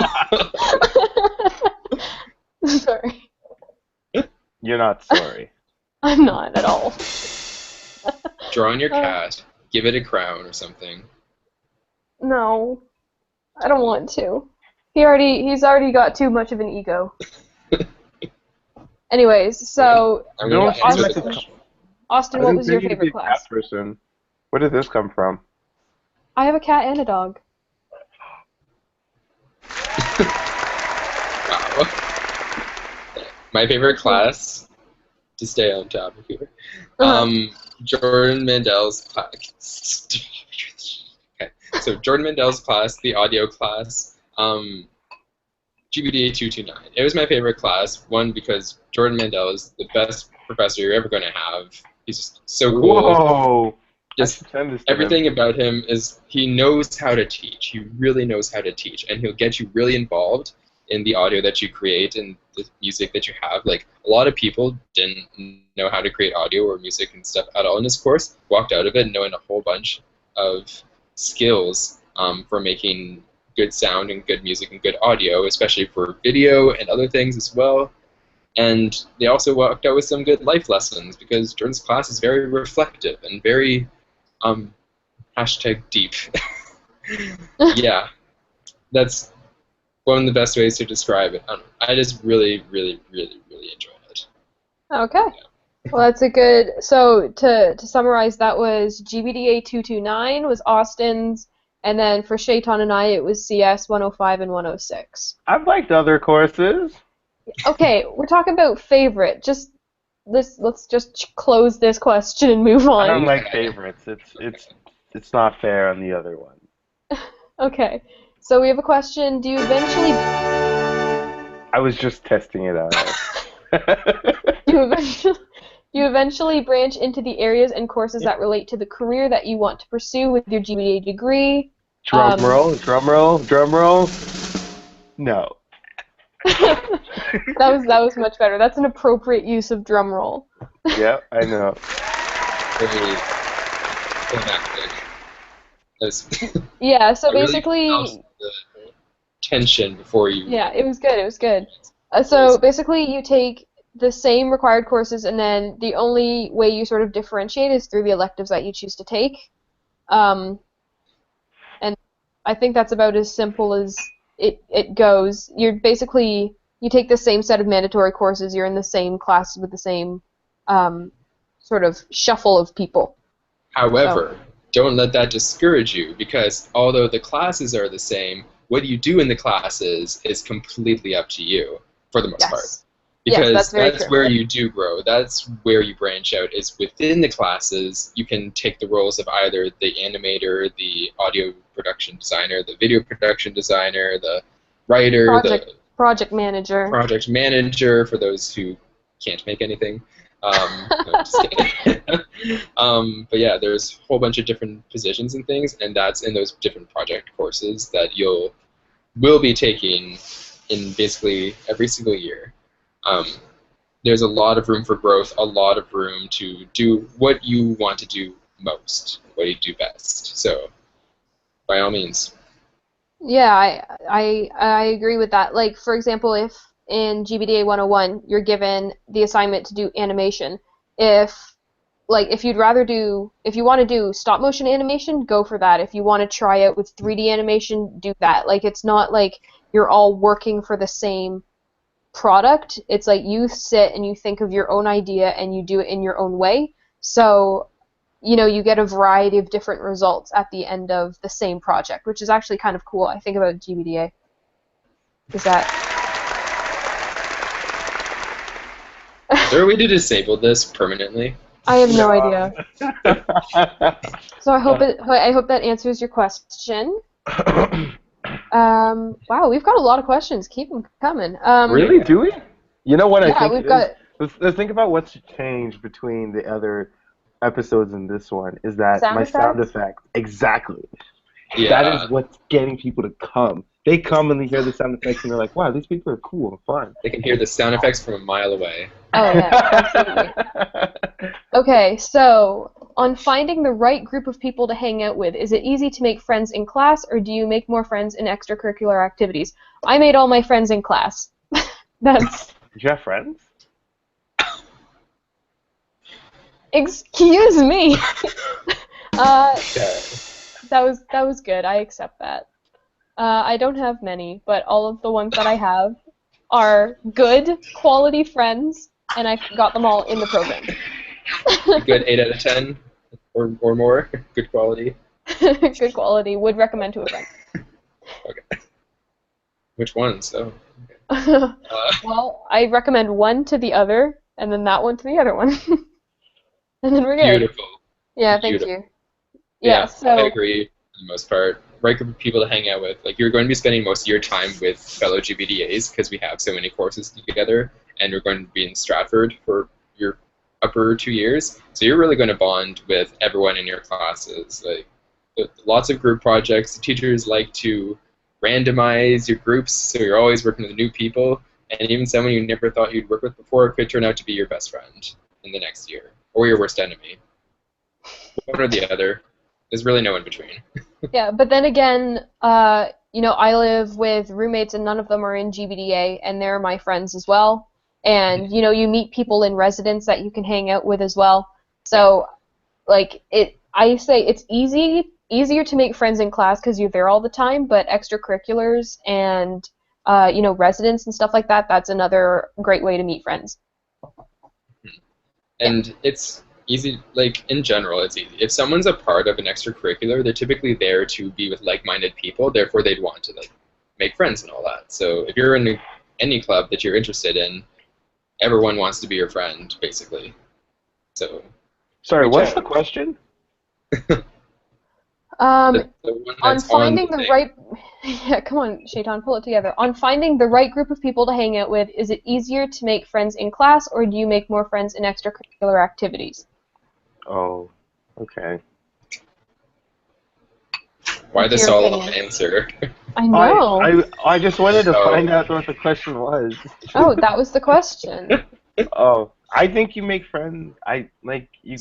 Sorry, You're not sorry. I'm not at all. Draw on your Uh, cat. Give it a crown or something. no, I don't want to. He's already got too much of an ego. Anyways, so I'm going Don't to seem answer like the a. Austin, question. Austin, I what didn't was your think you to be favorite a cat class? person. Where did this come from? I have a cat and a dog. Wow. My favorite class, to stay on topic here, Uh-huh. Jordan Mandel's class. Okay, so Jordan Mandel's class, the audio class, GBDA 229. It was my favorite class. One, because Jordan Mandel is the best professor you're ever going to have. He's just so cool. Whoa! I Just should send this to him. everything about him is he knows how to teach. He really knows how to teach, and he'll get you really involved in the audio that you create and the music that you have. Like a lot of people didn't know how to create audio or music and stuff at all in this course. Walked out of it knowing a whole bunch of skills for making good sound and good music and good audio, especially for video and other things as well. And they also walked out with some good life lessons because Jordan's class is very reflective and very um, hashtag deep. Yeah, that's one of the best ways to describe it. I just really, really, really, really enjoyed it. Okay. Well, that's a good. So to summarize, that was GBDA 229 was Austin's, and then for Seyitan and I, it was CS 105 and 106. I've liked other courses. Okay, we're talking about favorite. Just let's just close this question and move I don't on. like Okay. favorites. It's not fair on the other one. Okay. So we have a question. I was just testing it out. Do you eventually do you eventually branch into the areas and courses that relate to the career that you want to pursue with your GBA degree? Drum roll, drum roll, drum roll. No. That was much better. That's an appropriate use of drum roll. Yeah, I know. Very climactic. That's- Yeah, so I really basically, felt the tension before you. yeah, it was good. It was good. It So was basically, you take the same required courses, and then the only way you sort of differentiate is through the electives that you choose to take. Um, and I think that's about as simple as it goes. You take the same set of mandatory courses. You're in the same classes with the same sort of shuffle of people. However, don't let that discourage you because although the classes are the same, what you do in the classes is completely up to you for the most part. Yes. Yes, that's because very that's true. where you do grow. That's where you branch out. Is within the classes, you can take the roles of either the animator, the audio production designer, the video production designer, the writer, the Project manager. project manager for those who can't make anything. No, just kidding. But yeah, there's a whole bunch of different positions and things, and that's in those different project courses that will be taking in basically every single year. There's a lot of room for growth, a lot of room to do what you want to do most, what you do best. So, by all means. Yeah, I agree with that. Like, for example, if in GBDA 101 you're given the assignment to do animation, if if you want to do stop motion animation, go for that. If you want to try out with 3D animation, do that. Like, it's not like you're all working for the same product. It's like you sit and you think of your own idea and you do it in your own way. So, you get a variety of different results at the end of the same project, which is actually kind of cool. I think about GBDA. Is that... Is there a way to disable this permanently? I have no idea. So I hope that answers your question. Wow, we've got a lot of questions. Keep them coming. Really? Do we? You know what I think we've got... Let's think about what's changed between the other episodes and this one. Is that sound effects? Exactly. Yeah. That is what's getting people to come. They come and they hear the sound effects and they're like, wow, these people are cool and fun. They can hear the sound effects from a mile away. Oh, yeah, absolutely. Okay, so on finding the right group of people to hang out with, is it easy to make friends in class, or do you make more friends in extracurricular activities? I made all my friends in class. That's... Did you have friends? Excuse me. Okay. That was good. I accept that. I don't have many, but all of the ones that I have are good, quality friends, and I got them all in the program. Good 8 out of 10 or more. Good quality. Good quality. Would recommend to a friend. Okay. Which ones? Oh. Okay. Well, I recommend one to the other, and then that one to the other one. And then we're good. Beautiful. Yeah, thank you. Yeah, so I agree for the most part. Right group of people to hang out with. Like, you're going to be spending most of your time with fellow GBDAs because we have so many courses together, and you're going to be in Stratford for your upper 2 years. So you're really going to bond with everyone in your classes. Like, lots of group projects. The teachers like to randomize your groups, so you're always working with new people, and even someone you never thought you'd work with before could turn out to be your best friend in the next year, or your worst enemy. One or the other. There's really no in between. Yeah, but then again, I live with roommates and none of them are in GBDA, and they're my friends as well. And, you meet people in residence that you can hang out with as well. So, I say it's easier to make friends in class because you're there all the time, but extracurriculars and, residence and stuff like that, that's another great way to meet friends. And it's easy, like, in general, it's easy. If someone's a part of an extracurricular, they're typically there to be with like-minded people, therefore they'd want to, make friends and all that. So if you're in any club that you're interested in, everyone wants to be your friend, basically. So... Sorry, what's the question? On finding the right... Yeah, come on, Seyitan, pull it together. On finding the right group of people to hang out with, is it easier to make friends in class, or do you make more friends in extracurricular activities? Oh, okay. Why the solemn answer? I know. I just wanted to find out what the question was. Oh, that was the question. Oh, I think you make friends.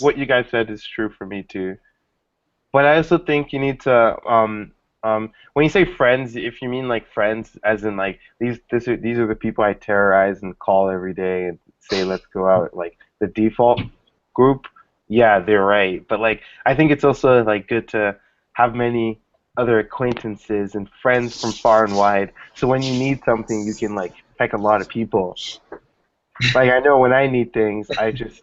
What you guys said is true for me too. But I also think you need to when you say friends, if you mean like friends as in like these are the people I terrorize and call every day and say let's go out, like the default group, yeah, they're right. But I think it's also good to have many other acquaintances and friends from far and wide. So when you need something, you can pick a lot of people. I know when I need things, I just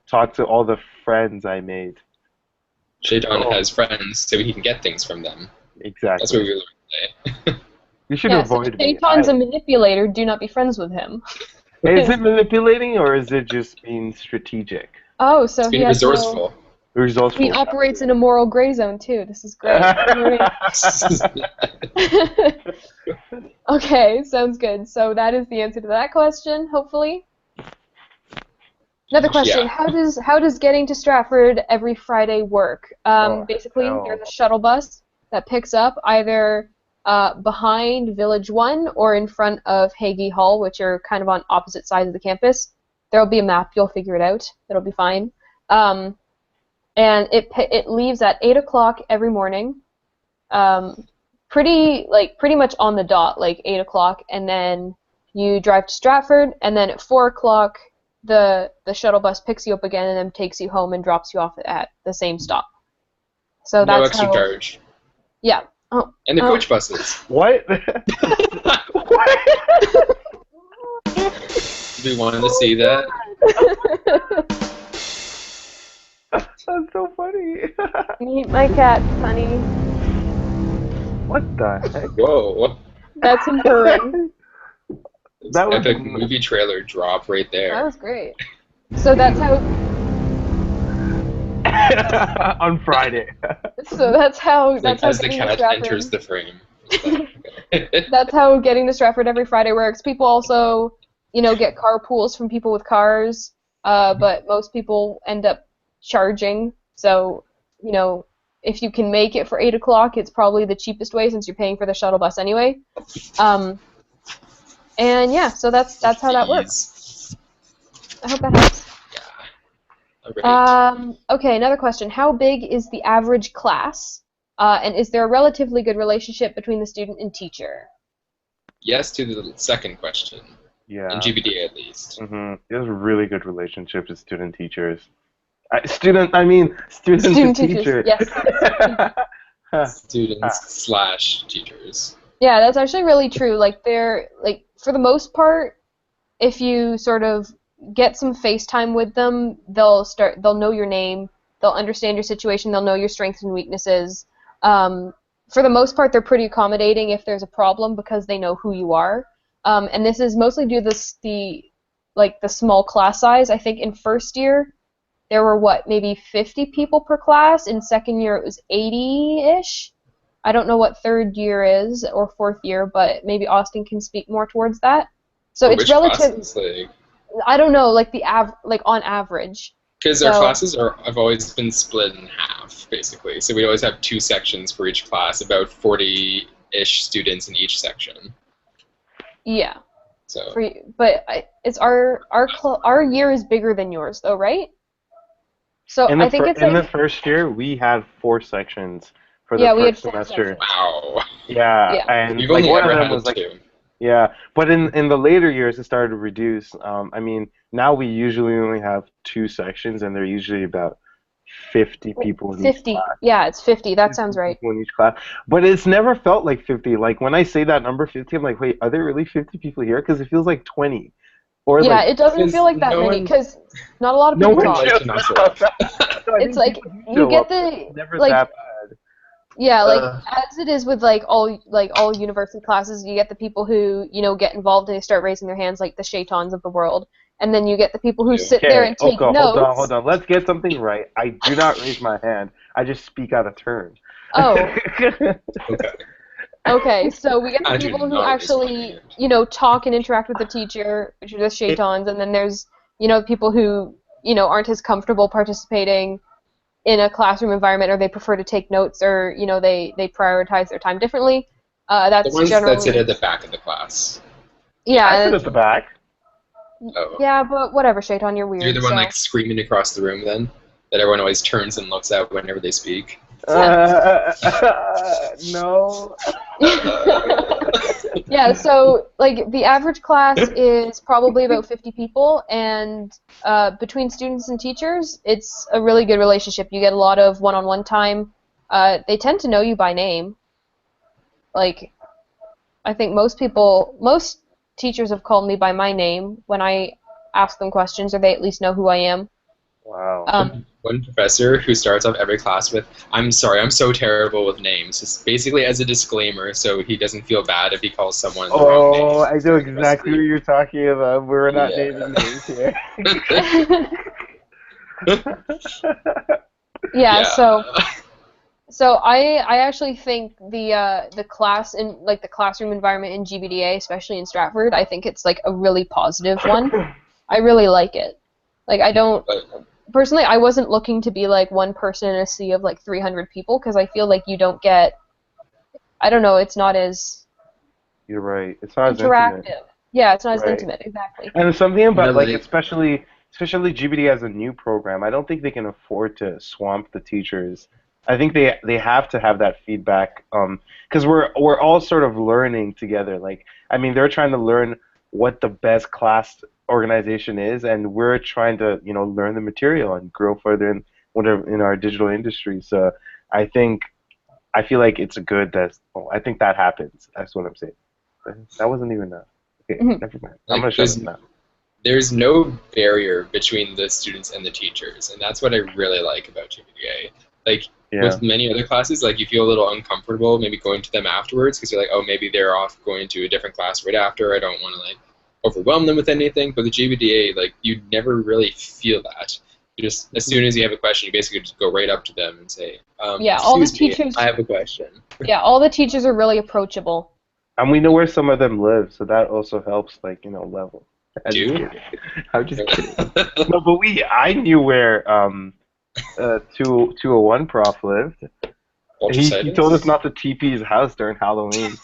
talk to all the friends I made. Seyitan has friends, so he can get things from them. Exactly. That's what we learned today. You should Yeah, so avoid me. Shaitan's a manipulator. Do not be friends with him. Is it manipulating or is it just being strategic? Oh, It's so he being has no... resourceful. Resourceful. He operates in a moral gray zone too. This is great. Okay, sounds good. So that is the answer to that question, hopefully. Another question: Yeah. How does getting to Stratford every Friday work? Basically, hell. there's a shuttle bus that picks up either behind Village 1 or in front of Hagee Hall, which are kind of on opposite sides of the campus. There'll be a map. You'll figure it out. It'll be fine. And it leaves at 8 o'clock every morning. Pretty much on the dot, like 8 o'clock, and then you drive to Stratford, and then at 4 o'clock the shuttle bus picks you up again and then takes you home and drops you off at the same stop. So No that's extra how, charge. Yeah. Oh. And the coach buses. What? What? We wanted to see that. That's so funny. Meet my cat, Sunny. What the heck? Whoa. That's him purring. That was Epic movie trailer drop right there. That was great. So that's how. On Friday. So that's how. Like, That's how as the getting to cat Stratford. enters the frame. That's how getting to Stratford every Friday works. People also, get carpools from people with cars, but most people end up charging. So, if you can make it for 8 o'clock, it's probably the cheapest way since you're paying for the shuttle bus anyway. And yeah, so that's how that works. I hope that helps. Alright. Okay, another question. How big is the average class? And is there a relatively good relationship between the student and teacher? Yes to the second question. Yeah. In GBDA at least. Mm-hmm. There's a really good relationship with student teachers. Student to teacher. Yes. Students / teachers. Yeah, that's actually really true. For the most part, if you sort of get some FaceTime with them, they'll know your name, they'll understand your situation, they'll know your strengths and weaknesses. For the most part, they're pretty accommodating if there's a problem because they know who you are. And this is mostly due to the small class size. I think in first year there were maybe 50 people per class. In second year it was 80-ish. I don't know what third year is or fourth year, but maybe Austin can speak more towards that. So it's relative. I don't know, on average. Because our classes have always been split in half, basically. So we always have 2 sections for each class, about 40-ish students in each section. Yeah. So. It's our year is bigger than yours, though, right? So I think it's in the first year we had 4 sections for the first semester. Wow. Yeah, and you've only one ever of them had was 2. Yeah, but in the later years it started to reduce. I mean, now we usually only have 2 sections, and they're usually about 50 people in each class. Yeah, it's 50. That sounds right. People in each class, but it's never felt like 50. Like when I say that number 50, I'm like, wait, are there really 50 people here? Because it feels like 20. Or yeah, it doesn't feel like that many because not a lot of people talk. It's like you get the never that bad. Yeah, as it is with all university classes, you get the people who get involved and they start raising their hands, like the Shaitans of the world, and then you get the people who sit there and take notes. Hold on. Let's get something right. I do not raise my hand. I just speak out of turn. Oh. Okay, so we get the people who actually talk and interact with the teacher, which are the Shaitans, and then there's people who aren't as comfortable participating in a classroom environment, or they prefer to take notes, or they prioritize their time differently. That's the ones generally that sit at the back of the class. Yeah, I sit at the back. Oh. Yeah, but whatever, Seyitan, you're weird. You're the one screaming across the room then, that everyone always turns and looks at whenever they speak. No. Yeah, so the average class is probably about 50 people, and between students and teachers, it's a really good relationship. You get a lot of one-on-one time. They tend to know you by name. I think most teachers have called me by my name when I ask them questions, or they at least know who I am. Wow. one professor who starts off every class with, "I'm sorry, I'm so terrible with names," just basically as a disclaimer, so he doesn't feel bad if he calls someone the wrong Oh, name I know during the rest of exactly the what you're talking about. We're not naming year. names here. Yeah, Yeah. so I actually think the class in like the classroom environment in GBDA, especially in Stratford, I think it's like a really positive one. I really like it. Like I don't But personally, I wasn't looking to be like one person in a sea of like 300 people because I feel like you don't get, I don't know, it's not as You're right. It's not as intimate, interactive. Yeah, it's not as right? intimate, exactly. And there's something kind about of like like, especially GBD as a new program. I don't think they can afford to swamp the teachers. I think they have to have that feedback because we're all sort of learning together. Like I mean, they're trying to learn what the best class organization is, and we're trying to learn the material and grow further in whatever in our digital industry. So I think I feel like it's good that I think that happens. That's what I'm saying. That wasn't even enough. Okay, Mhm. never mind. I'm like gonna shut up now. there's no barrier between the students and the teachers, and that's what I really like about GBDA. Like Yeah. with many other classes, like you feel a little uncomfortable maybe going to them afterwards because you're like, oh, maybe they're off going to a different class right after. I don't want to like overwhelm them with anything. But the GBDA, like you never really feel that. You just as soon as you have a question, you basically just go right up to them and say, Yeah, all the "Excuse me, I teachers, have a question." yeah, all the teachers are really approachable. And we know where some of them live, so that also helps, like, level. I'm just Do kidding. I'm just kidding. No, but I knew where 201 prof lived. He told us ultrasighted? not to TP his house during Halloween.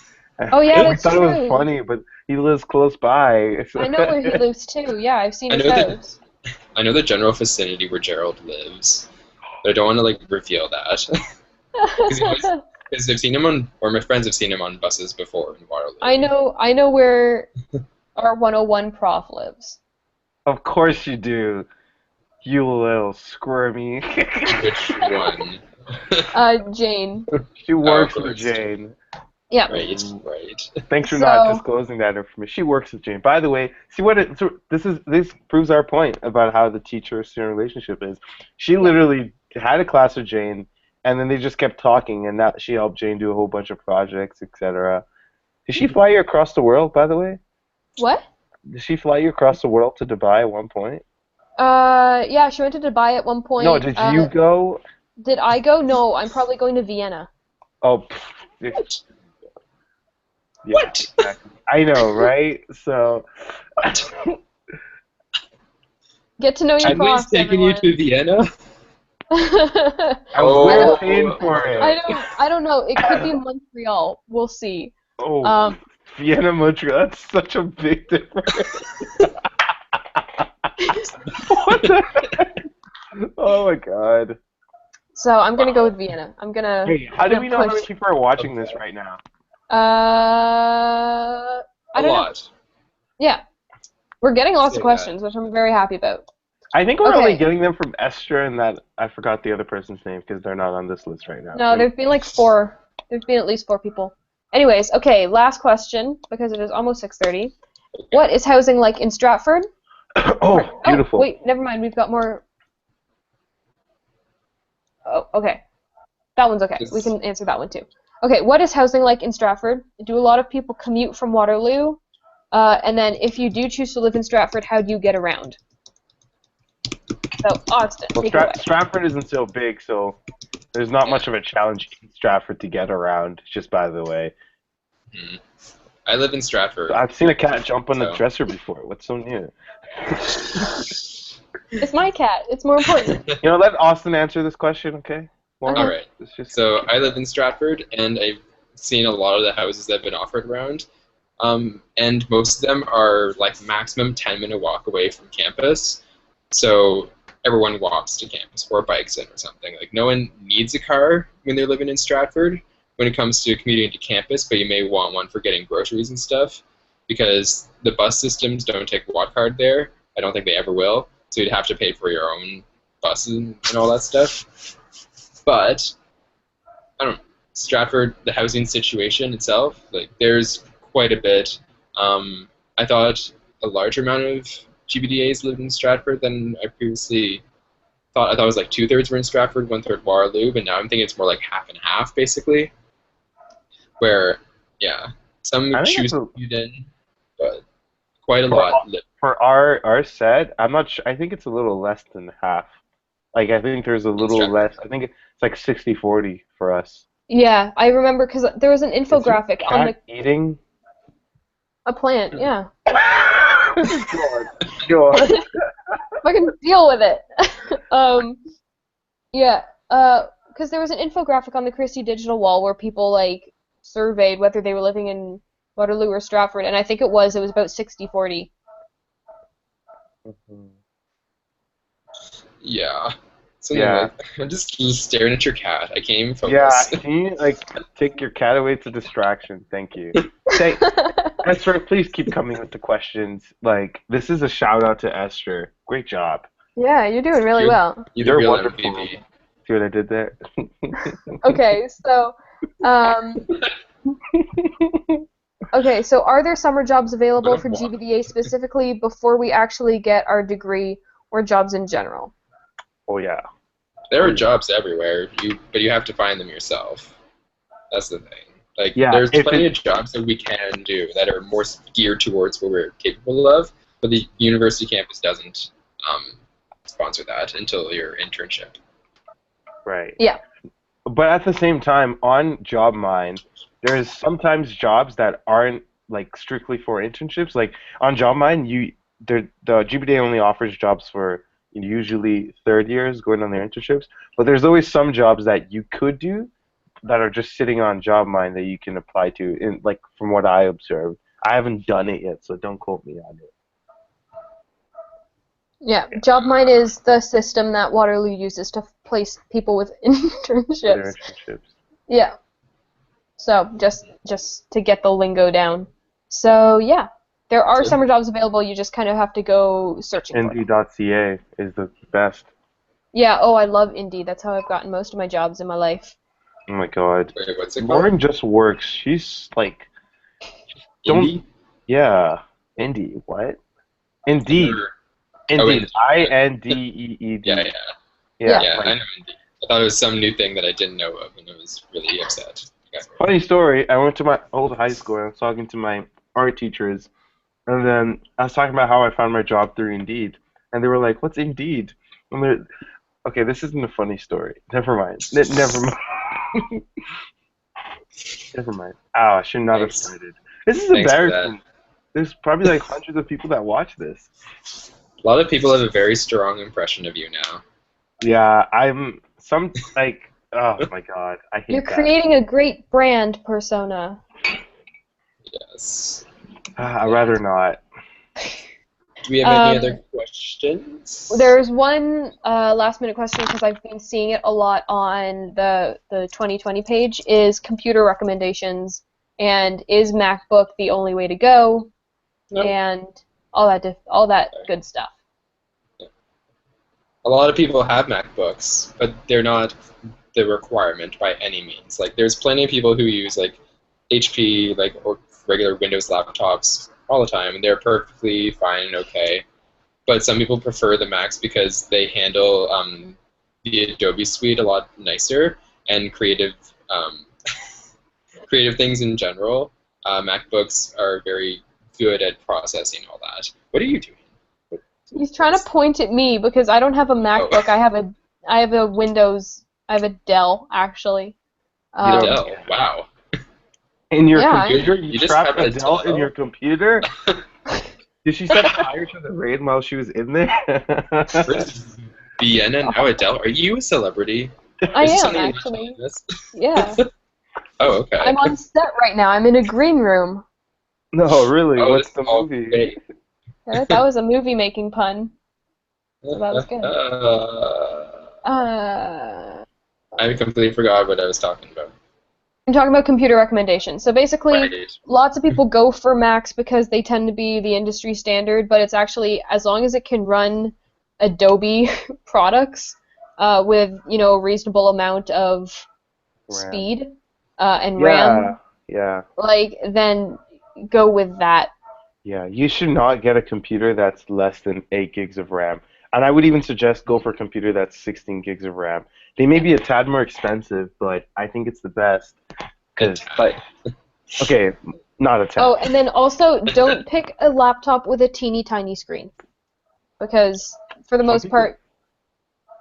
Oh yeah, We that's thought it was true. funny, but he lives close by. So I know where he lives too. Yeah, I've seen I his know that house. I know the general vicinity where Gerald lives, but I don't want to like reveal that because I've seen him on, or my friends have seen him on buses before in Waterloo. I know where our 101 prof lives. of course you do, you little squirmy. Which one? Jane. She Oh, of works with course. Jane. Yeah. Right, right. Thanks for not So, disclosing that information. She works with Jane. By the way, see what it so this proves our point about how the teacher-student relationship is. She yeah. literally had a class with Jane, and then they just kept talking, and now she helped Jane do a whole bunch of projects, etc. Did she fly you across the world, by the way? What? Did she fly you across the world to Dubai at one point? Yeah, she went to Dubai at one No, point. did you go? Did I go? No, I'm probably going to Vienna. Oh, What? yeah, What? exactly. I know, right? So, What? Get to know your Chimney's profs, taking you everyone. to Vienna? and I we're don't, paying Oh for my it. I don't know. It could be Montreal. We'll see. Oh, Um, Vienna, Montreal. That's such a big difference. What the heck? Oh my god. so I'm gonna go wow. with Vienna. I'm Hey, how do gonna we know how push. many people are watching this Okay. right now? I A don't know. lot. Yeah, we're getting lots of Say that. questions, which I'm very happy about. I think we're only Okay. getting them from Esther and that I forgot the other person's name because they're not on this list right now. No, there've been like four. There's been at least four people. Anyways, okay, last question because it is almost 6:30. What is housing like in Stratford? Oh, Oh, beautiful. wait, never mind. We've got more. Oh, okay. That one's okay. We It's, can answer that one too. Okay, what is housing like in Stratford? Do a lot of people commute from Waterloo? And then if you do choose to live in Stratford, how do you get around? So, Austin, Well, take it away. Stratford isn't so big, so there's not yeah. much of a challenge in Stratford to get around, just by the way. Hmm. I live in Stratford, I've seen a cat jump on the so. dresser before. What's so new? It's my cat. It's more important. Let Austin answer this question, okay? Lauren? All right. It's just So I live in Stratford, and I've seen a lot of the houses that have been offered around. And most of them are like maximum 10-minute walk away from campus. So everyone walks to campus or bikes in or something. Like no one needs a car when they're living in Stratford when it comes to commuting to campus, but you may want one for getting groceries and stuff because the bus systems don't take Watt card there. I don't think they ever will. So you'd have to pay for your own buses and all that stuff. But I don't know, Stratford, the housing situation itself, like there's quite a bit. I thought a larger amount of GBDAs lived in Stratford than I previously I thought it was like 2/3 were in Stratford, 1/3 Waterloo, but now I'm thinking it's more like half and half basically. Where, yeah, some I think choose it's to commute in, but quite a for lot live. for our set. I'm not. I think it's a little less than half. Like I think there's a In little Stratford. less. I think it's like 60-40 for us. Yeah, I remember because there was an Is your infographic on cat eating? a plant. Yeah, Go on. Go on. I can deal with it. Yeah, because there was an infographic on the Christie Digital Wall where people like surveyed whether they were living in Waterloo or Stratford, and I think it was about 60-40. Yeah. Something Yeah. like I'm just staring at your cat. I can't even Yeah. focus. Can you like take your cat away? It's a distraction. Thank you. Thank. Esther, please keep coming with the questions. Like this is a shout out to Esther. Great job. Yeah, you're doing really You're, well. you're the You're real wonderful. MVP. See what I did there? Okay, so um, okay, so are there summer jobs available for GBDA specifically before we actually get our degree, or jobs in general? Oh yeah. There are jobs everywhere, but you have to find them yourself. That's the thing. Like, Yeah, there's if plenty of jobs that we can do that are more geared towards what we're capable of, but the university campus doesn't sponsor that until your internship. Right. Yeah. But at the same time, on JobMine, there's sometimes jobs that aren't like strictly for internships. Like on JobMine, the GBDA only offers jobs for usually third years going on their internships. But there's always some jobs that you could do that are just sitting on JobMine that you can apply to. In like from what I observed, I haven't done it yet, so don't quote me on it. Yeah, JobMine is the system that Waterloo uses to place people with For their internships. internships. Yeah. So just to get the lingo down. So yeah, there are So- summer jobs available. You just kind of have to go searching for them. Indeed.ca is the best. Yeah. Oh, I love Indeed. That's how I've gotten most of my jobs in my life. Oh my god. Wait, what's it called? Lauren just works. She's like, don't. Indie? Yeah. Indie. What? Indeed. Or- Indeed. Indeed. INDEED. Yeah, Yeah. yeah. like- I know Indie. I thought it was some new thing that I didn't know of, and I was really upset. Okay. Funny story. I went to my old high school and I was talking to my art teachers, and then I was talking about how I found my job through Indeed, and they were like, "What's Indeed?" And they're, okay, this isn't a funny story. Never mind. Never mind. Never mind. Oh, I should not have Thanks. started. This is Thanks for embarrassing. There's probably like hundreds of people that watch this. A lot of people have a very strong impression of you now. Yeah, I'm some like. Oh my god, I hate You're that. creating a great brand persona. Yes. I'd rather not. Do we have any Um, other questions? There's one last minute question because I've been seeing it a lot on the 2020 page. Is computer recommendations, and is MacBook the only way to go? Nope. And all that good stuff. A lot of people have MacBooks, but they're not the requirement by any means. Like, there's plenty of people who use like HP, like, or regular Windows laptops all the time, and they're perfectly fine and okay. But some people prefer the Macs because they handle the Adobe suite a lot nicer and creative creative things in general. MacBooks are very good at processing all that. What are you doing? He's trying to point at me because I don't have a MacBook. I have a Windows. I have a Dell actually. Dell. Wow. In your Yeah, computer, You you just trapped have a Adele in Dell? your computer. Did she set fire to the raid while she was in there? Vienna now Adele. Are you a celebrity? I Is this am something you're actually. telling us? Yeah, Oh, okay. I'm on set right now. I'm in a green room. No, really. Oh, What's this the is all movie? fake. That was a movie making pun. So that was good. I completely forgot what I was talking about. I'm talking about computer recommendations. So basically, Right. lots of people go for Macs because they tend to be the industry standard, but it's actually, as long as it can run Adobe products with, a reasonable amount of RAM. speed and RAM, Yeah. then go with that. Yeah. You should not get a computer that's less than 8 gigs of RAM. And I would even suggest go for a computer that's 16 gigs of RAM. They may be a tad more expensive, but I think it's the best. Cause, like, okay, not a tad. Oh, and then also don't pick a laptop with a teeny tiny screen, because for the most part,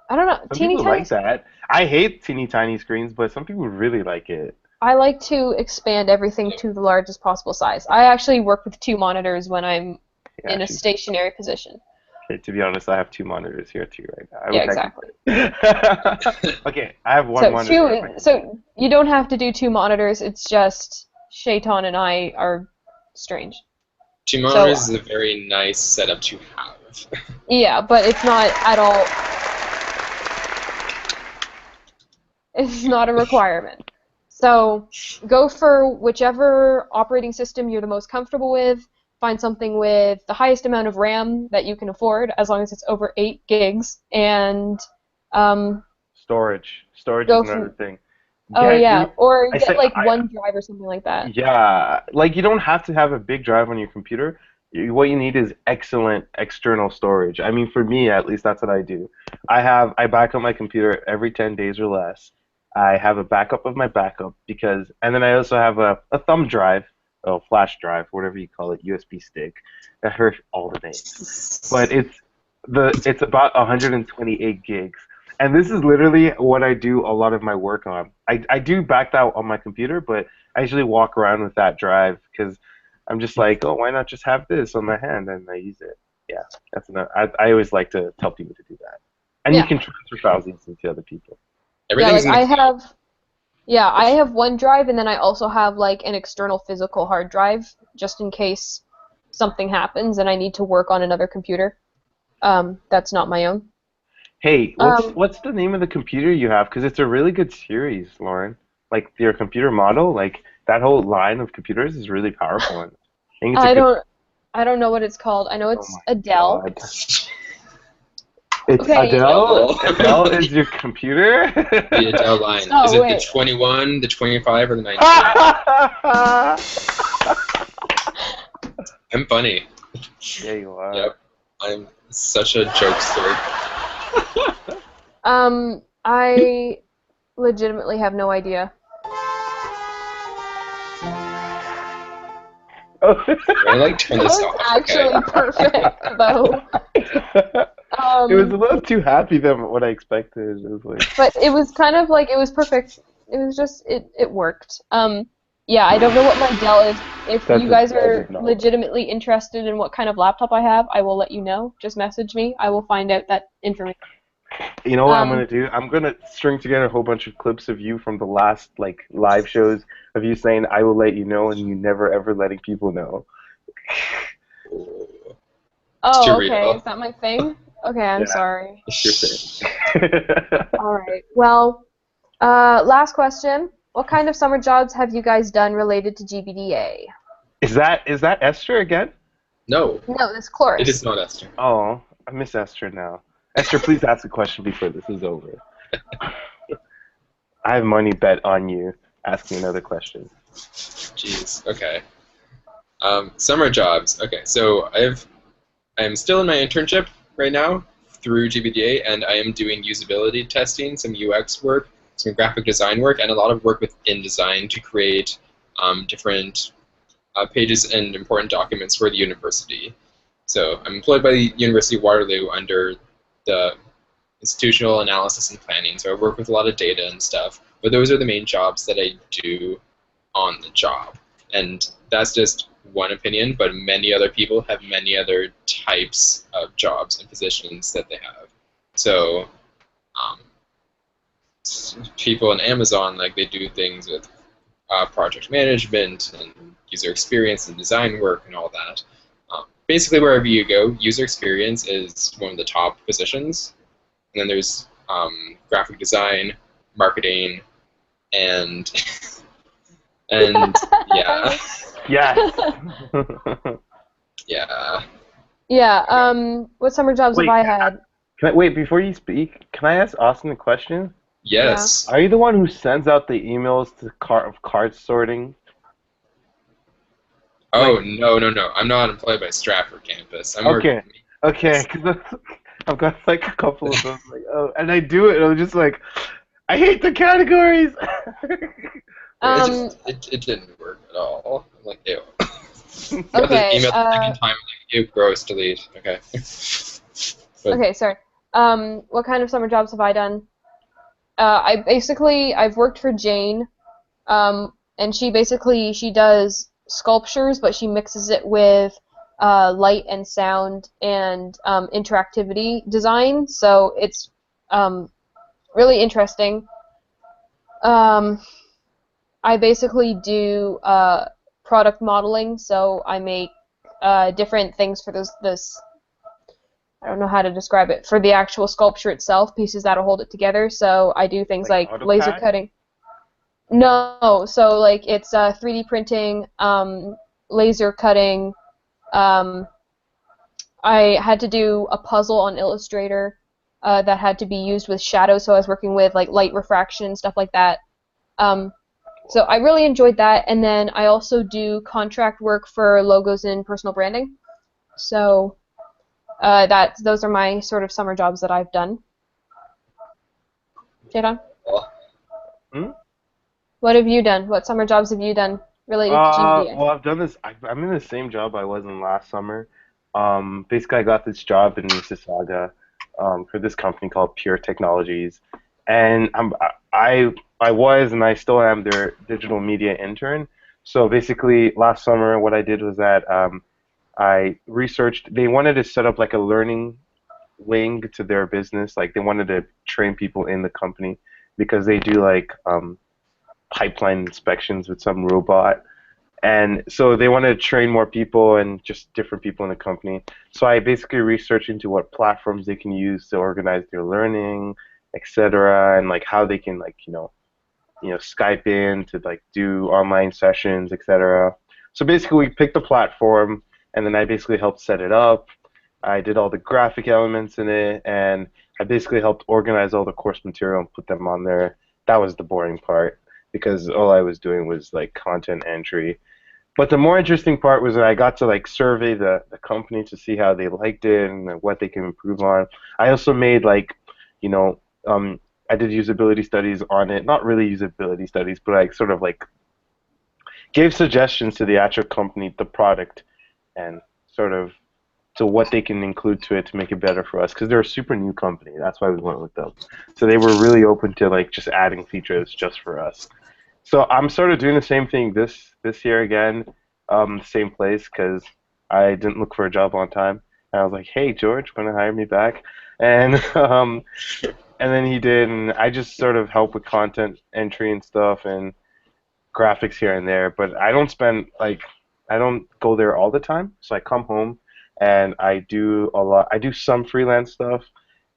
I don't know, Some teeny people tiny. like that. I hate teeny tiny screens, but some people really like it. I like to expand everything to the largest possible size. I actually work with 2 monitors when I'm in a stationary position. Okay, to be honest, I have 2 monitors here too right now. Yeah, exactly. Okay, I have one monitor. So you don't have to do 2 monitors. It's just Seyitan and I are strange. 2 monitors is a very nice setup to have. Yeah, but it's not at all. It's not a requirement. So go for whichever operating system you're the most comfortable with. Find something with the highest amount of RAM that you can afford, as long as it's over 8 gigs, and storage. Storage is another thing. Oh yeah, or get like OneDrive or something like that. Yeah, like you don't have to have a big drive on your computer. What you need is excellent external storage. I mean, for me at least, that's what I do. I back up my computer every 10 days or less. I have a backup of my backup and then I also have a thumb drive, a flash drive, whatever you call it, USB stick. I heard all the names, but it's about 128 gigs, and this is literally what I do a lot of my work on. I do back that on my computer, but I usually walk around with that drive because I'm just like, oh, why not just have this on my hand and I use it? Yeah, that's enough. I always like to tell people to do that, and you can transfer files easily to other people. Everything's I have OneDrive, and then I also have like an external physical hard drive, just in case something happens and I need to work on another computer. That's not my own. Hey, what's the name of the computer you have? Because it's a really good series, Lauren. Like your computer model, like that whole line of computers is really powerful. I don't know what it's called. I know it's Adele. God. It's Adele? Adele is your computer? The Adele line. Is it the 21, the 25, or the 19? I'm funny. Yeah, you are. Yep. I'm such a jokester. I legitimately have no idea. I like turn this off. Actually perfect, though. It was a little too happy than what I expected. It was like... But it was kind of like, it was perfect. It was just, it worked. Yeah, I don't know what my Dell is. If you guys are legitimately interested in what kind of laptop I have, I will let you know. Just message me. I will find out that information. You know what I'm going to do? I'm going to string together a whole bunch of clips of you from the last live shows of you saying, I will let you know, and you never ever letting people know. Oh, okay. Is that my thing? Okay, I'm sorry. It's your thing. All right. Well, last question. What kind of summer jobs have you guys done related to GBDA? Is that Esther again? No. No, that's Cloris. It is not Esther. Oh, I miss Esther now. Esther, please ask a question before this is over. I have money bet on you asking another question. Jeez. Okay. Summer jobs. Okay, so I'm still in my internship right now through GBDA, and I am doing usability testing, some UX work, some graphic design work, and a lot of work with InDesign to create different pages and important documents for the university. So I'm employed by the University of Waterloo under the institutional analysis and planning, so I work with a lot of data and stuff, but those are the main jobs that I do on the job. And that's just one opinion, but many other people have many other types of jobs and positions that they have. So people in Amazon, they do things with project management and user experience and design work and all that. Basically, wherever you go, user experience is one of the top positions. And then there's graphic design, marketing, and yeah. Yes. Yeah. Yeah. What summer jobs have I had? Wait, before you speak, can I ask Austin a question? Yes. Yeah. Are you the one who sends out the emails to card sorting? Oh, no. I'm not employed by Stratford campus. I'm okay. Because I've got like a couple of them. Like, oh, and I do it, and I'm just like, I hate the categories. Um, It didn't work at all. I'm like, ew. okay, Email the second time, like, ew, gross, delete. Okay. But, okay, sorry. What kind of summer jobs have I done? I've worked for Jane, and she does sculptures, but she mixes it with light and sound and interactivity design, so it's really interesting. Um, I basically do product modeling, so I make different things for this. I don't know how to describe it, for the actual sculpture itself, pieces that'll hold it together. So I do things like laser AutoCAD? cutting. No, so like it's 3D printing, laser cutting. Um, I had to do a puzzle on Illustrator that had to be used with shadows, so I was working with like light refraction and stuff like that. Um, so I really enjoyed that, and then I also do contract work for logos and personal branding. So those are my sort of summer jobs that I've done. Jadon? Hmm? What have you done? What summer jobs have you done related to GBDA? Well, I've done this. I'm in the same job I was in last summer. Basically, I got this job in Mississauga, for this company called Pure Technologies, and I was and I still am their digital media intern. So basically, last summer, what I did was that I researched. They wanted to set up like a learning wing to their business. Like they wanted to train people in the company because they do like pipeline inspections with some robot. And so they wanted to train more people and just different people in the company. So I basically researched into what platforms they can use to organize their learning, etc., and like how they can like Skype in to like do online sessions, etc. So basically, we picked the platform, and then I basically helped set it up. I did all the graphic elements in it, and I basically helped organize all the course material and put them on there. That was the boring part because all I was doing was like content entry. But the more interesting part was that I got to like survey the company to see how they liked it and what they can improve on. I also made like, you know, I did usability studies on it. Not really usability studies, but I sort of like gave suggestions to the actual company, the product, and sort of to what they can include to it to make it better for us. Because they're a super new company. That's why we went with them. So they were really open to like just adding features just for us. So I'm sort of doing the same thing this year again, same place because I didn't look for a job on time. And I was like, hey George, want to hire me back? And and then he did, and I just sort of help with content entry and stuff and graphics here and there. But I don't go there all the time. So I come home and I do a lot. I do some freelance stuff,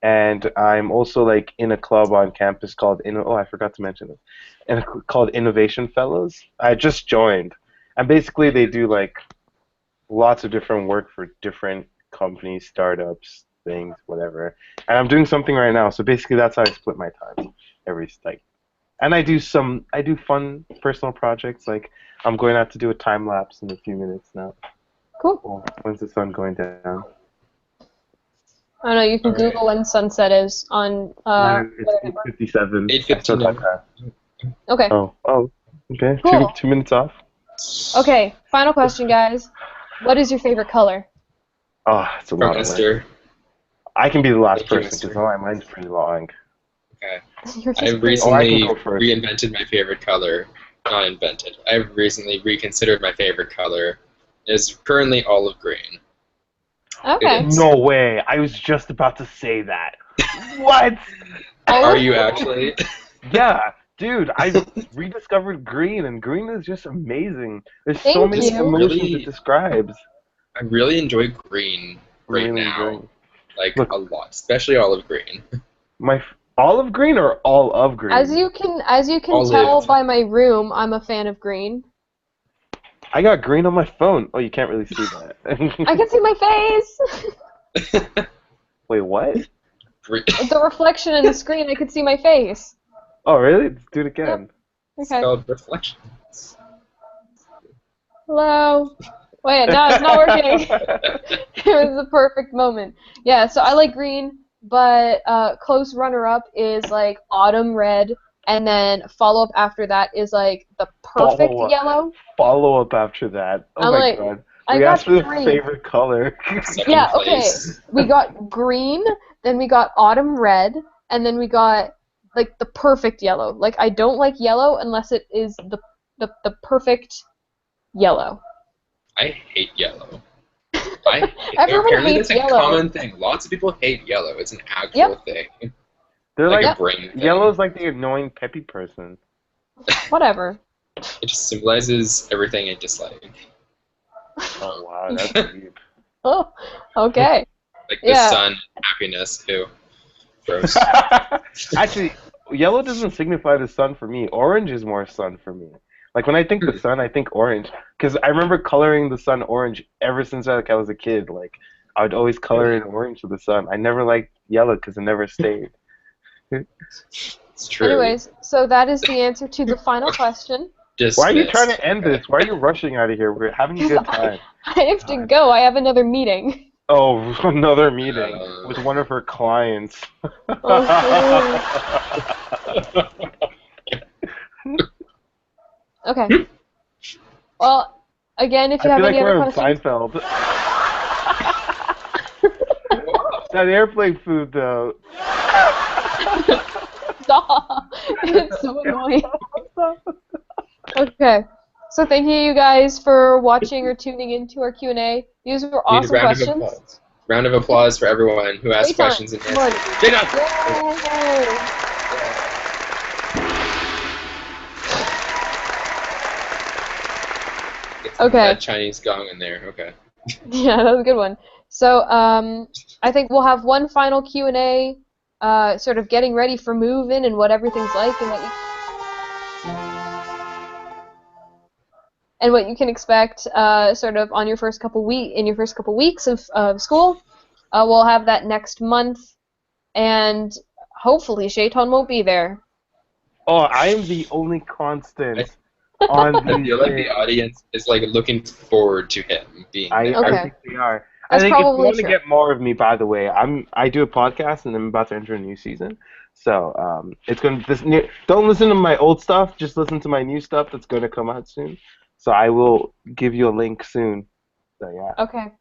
and I'm also like in a club on campus called oh, I forgot to mention it, called Innovation Fellows. I just joined, and basically they do like lots of different work for different companies, startups, things, whatever. And I'm doing something right now, so basically that's how I split my time every like. And I do fun personal projects, like I'm going out to do a time lapse in a few minutes now. Cool. Well, when's the sun going down? I don't know, you can All right. Google when sunset is on It's 8:57. 8:59. Okay. Oh, okay. Cool. 2 minutes off. Okay, final question, guys. What is your favorite color? Oh, it's a From lot of work. Esther. I can be the last Thank you, person because Esther. mine's pretty long. Okay. You're just I've being- Oh, I can recently go first. reinvented my favorite color. Not invented. I've recently reconsidered my favorite color. It's currently olive green. Okay. It is. No way! I was just about to say that. What? Are you actually? Yeah, dude, I rediscovered green, and green is just amazing. There's so Thank many you. emotions Really- it describes. I really enjoy green right Really now. enjoying. Like Look. a lot, especially olive green. Olive green or all of green? As you can Olive. tell by my room, I'm a fan of green. I got green on my phone. Oh, you can't really see that. I can see my face. Wait, what? Green. The reflection in the screen, I could see my face. Oh, really? Let's do it again. It's Okay. called reflections. Hello. Wait, no, it's not working. It was the perfect moment. Yeah, so I like green. but close runner-up is like autumn red, and then follow-up after that is like the perfect yellow. Follow-up after that. Oh I'm my like, god. I We got asked for the three. favorite color. Second Yeah, okay. place. We got green, then we got autumn red, and then we got like the perfect yellow. Like I don't like yellow unless it is the perfect yellow. I hate yellow. Everyone apparently hates that's a yellow. common thing. Lots of people hate yellow. It's an actual thing. They're like like a brain thing. yellow's like the annoying peppy person. Whatever. It just symbolizes everything I dislike. Oh wow, that's deep. Oh, okay. Like the sun, happiness, too. Gross. Actually, yellow doesn't signify the sun for me. Orange is more sun for me. Like when I think the sun, I think orange. Because I remember coloring the sun orange ever since I was a kid. Like I would always color in orange with the sun. I never liked yellow because it never stayed. It's true. Anyways, so that is the answer to the final question. Dismissed. Why are you trying to end this? Why are you rushing out of here? We're having a good time. I have to go. I have another meeting. Oh, another meeting with one of her clients. Okay. Well, again, if you I have feel like any we're other on questions. Seinfeld. That airplane food, though. Stop! It's so annoying. Okay. So thank you guys for watching or tuning into our Q&A. These were awesome questions. Round of applause for everyone who asked questions and answered. Okay. That Chinese gong in there. Okay. Yeah, that was a good one. So I think we'll have one final Q&A, sort of getting ready for move-in and what everything's like and what you can expect sort of on your first couple weeks of school. We'll have that next month, and hopefully Seyitan won't be there. Oh, I am the only constant on the. I feel like the audience is like looking forward to him being there. I think they are. That's I think if you probably want to true. get more of me, by the way, I do a podcast and I'm about to enter a new season. So it's going to don't listen to my old stuff, just listen to my new stuff that's going to come out soon. So I will give you a link soon. So yeah. Okay.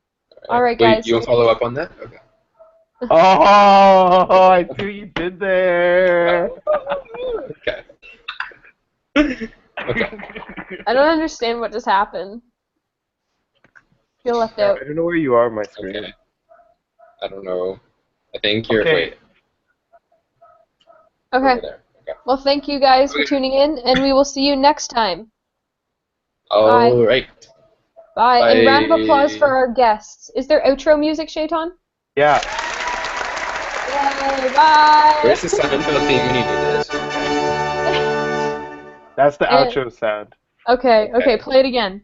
All right, guys. You'll follow up on that? Okay. Oh, I see what you did there. Okay. Okay. I don't understand what just happened. Feel left out. I don't know where you are on my screen. Okay. I don't know. I think you're Okay. Okay. over there. Okay. Well, thank you guys for tuning in, and we will see you next time. All right. Bye. Bye. And round of applause for our guests. Is there outro music, Seyitan? Yeah. Yay, bye. Where's the Seinfeld theme when you do this? That's the outro sound. Okay, play it again.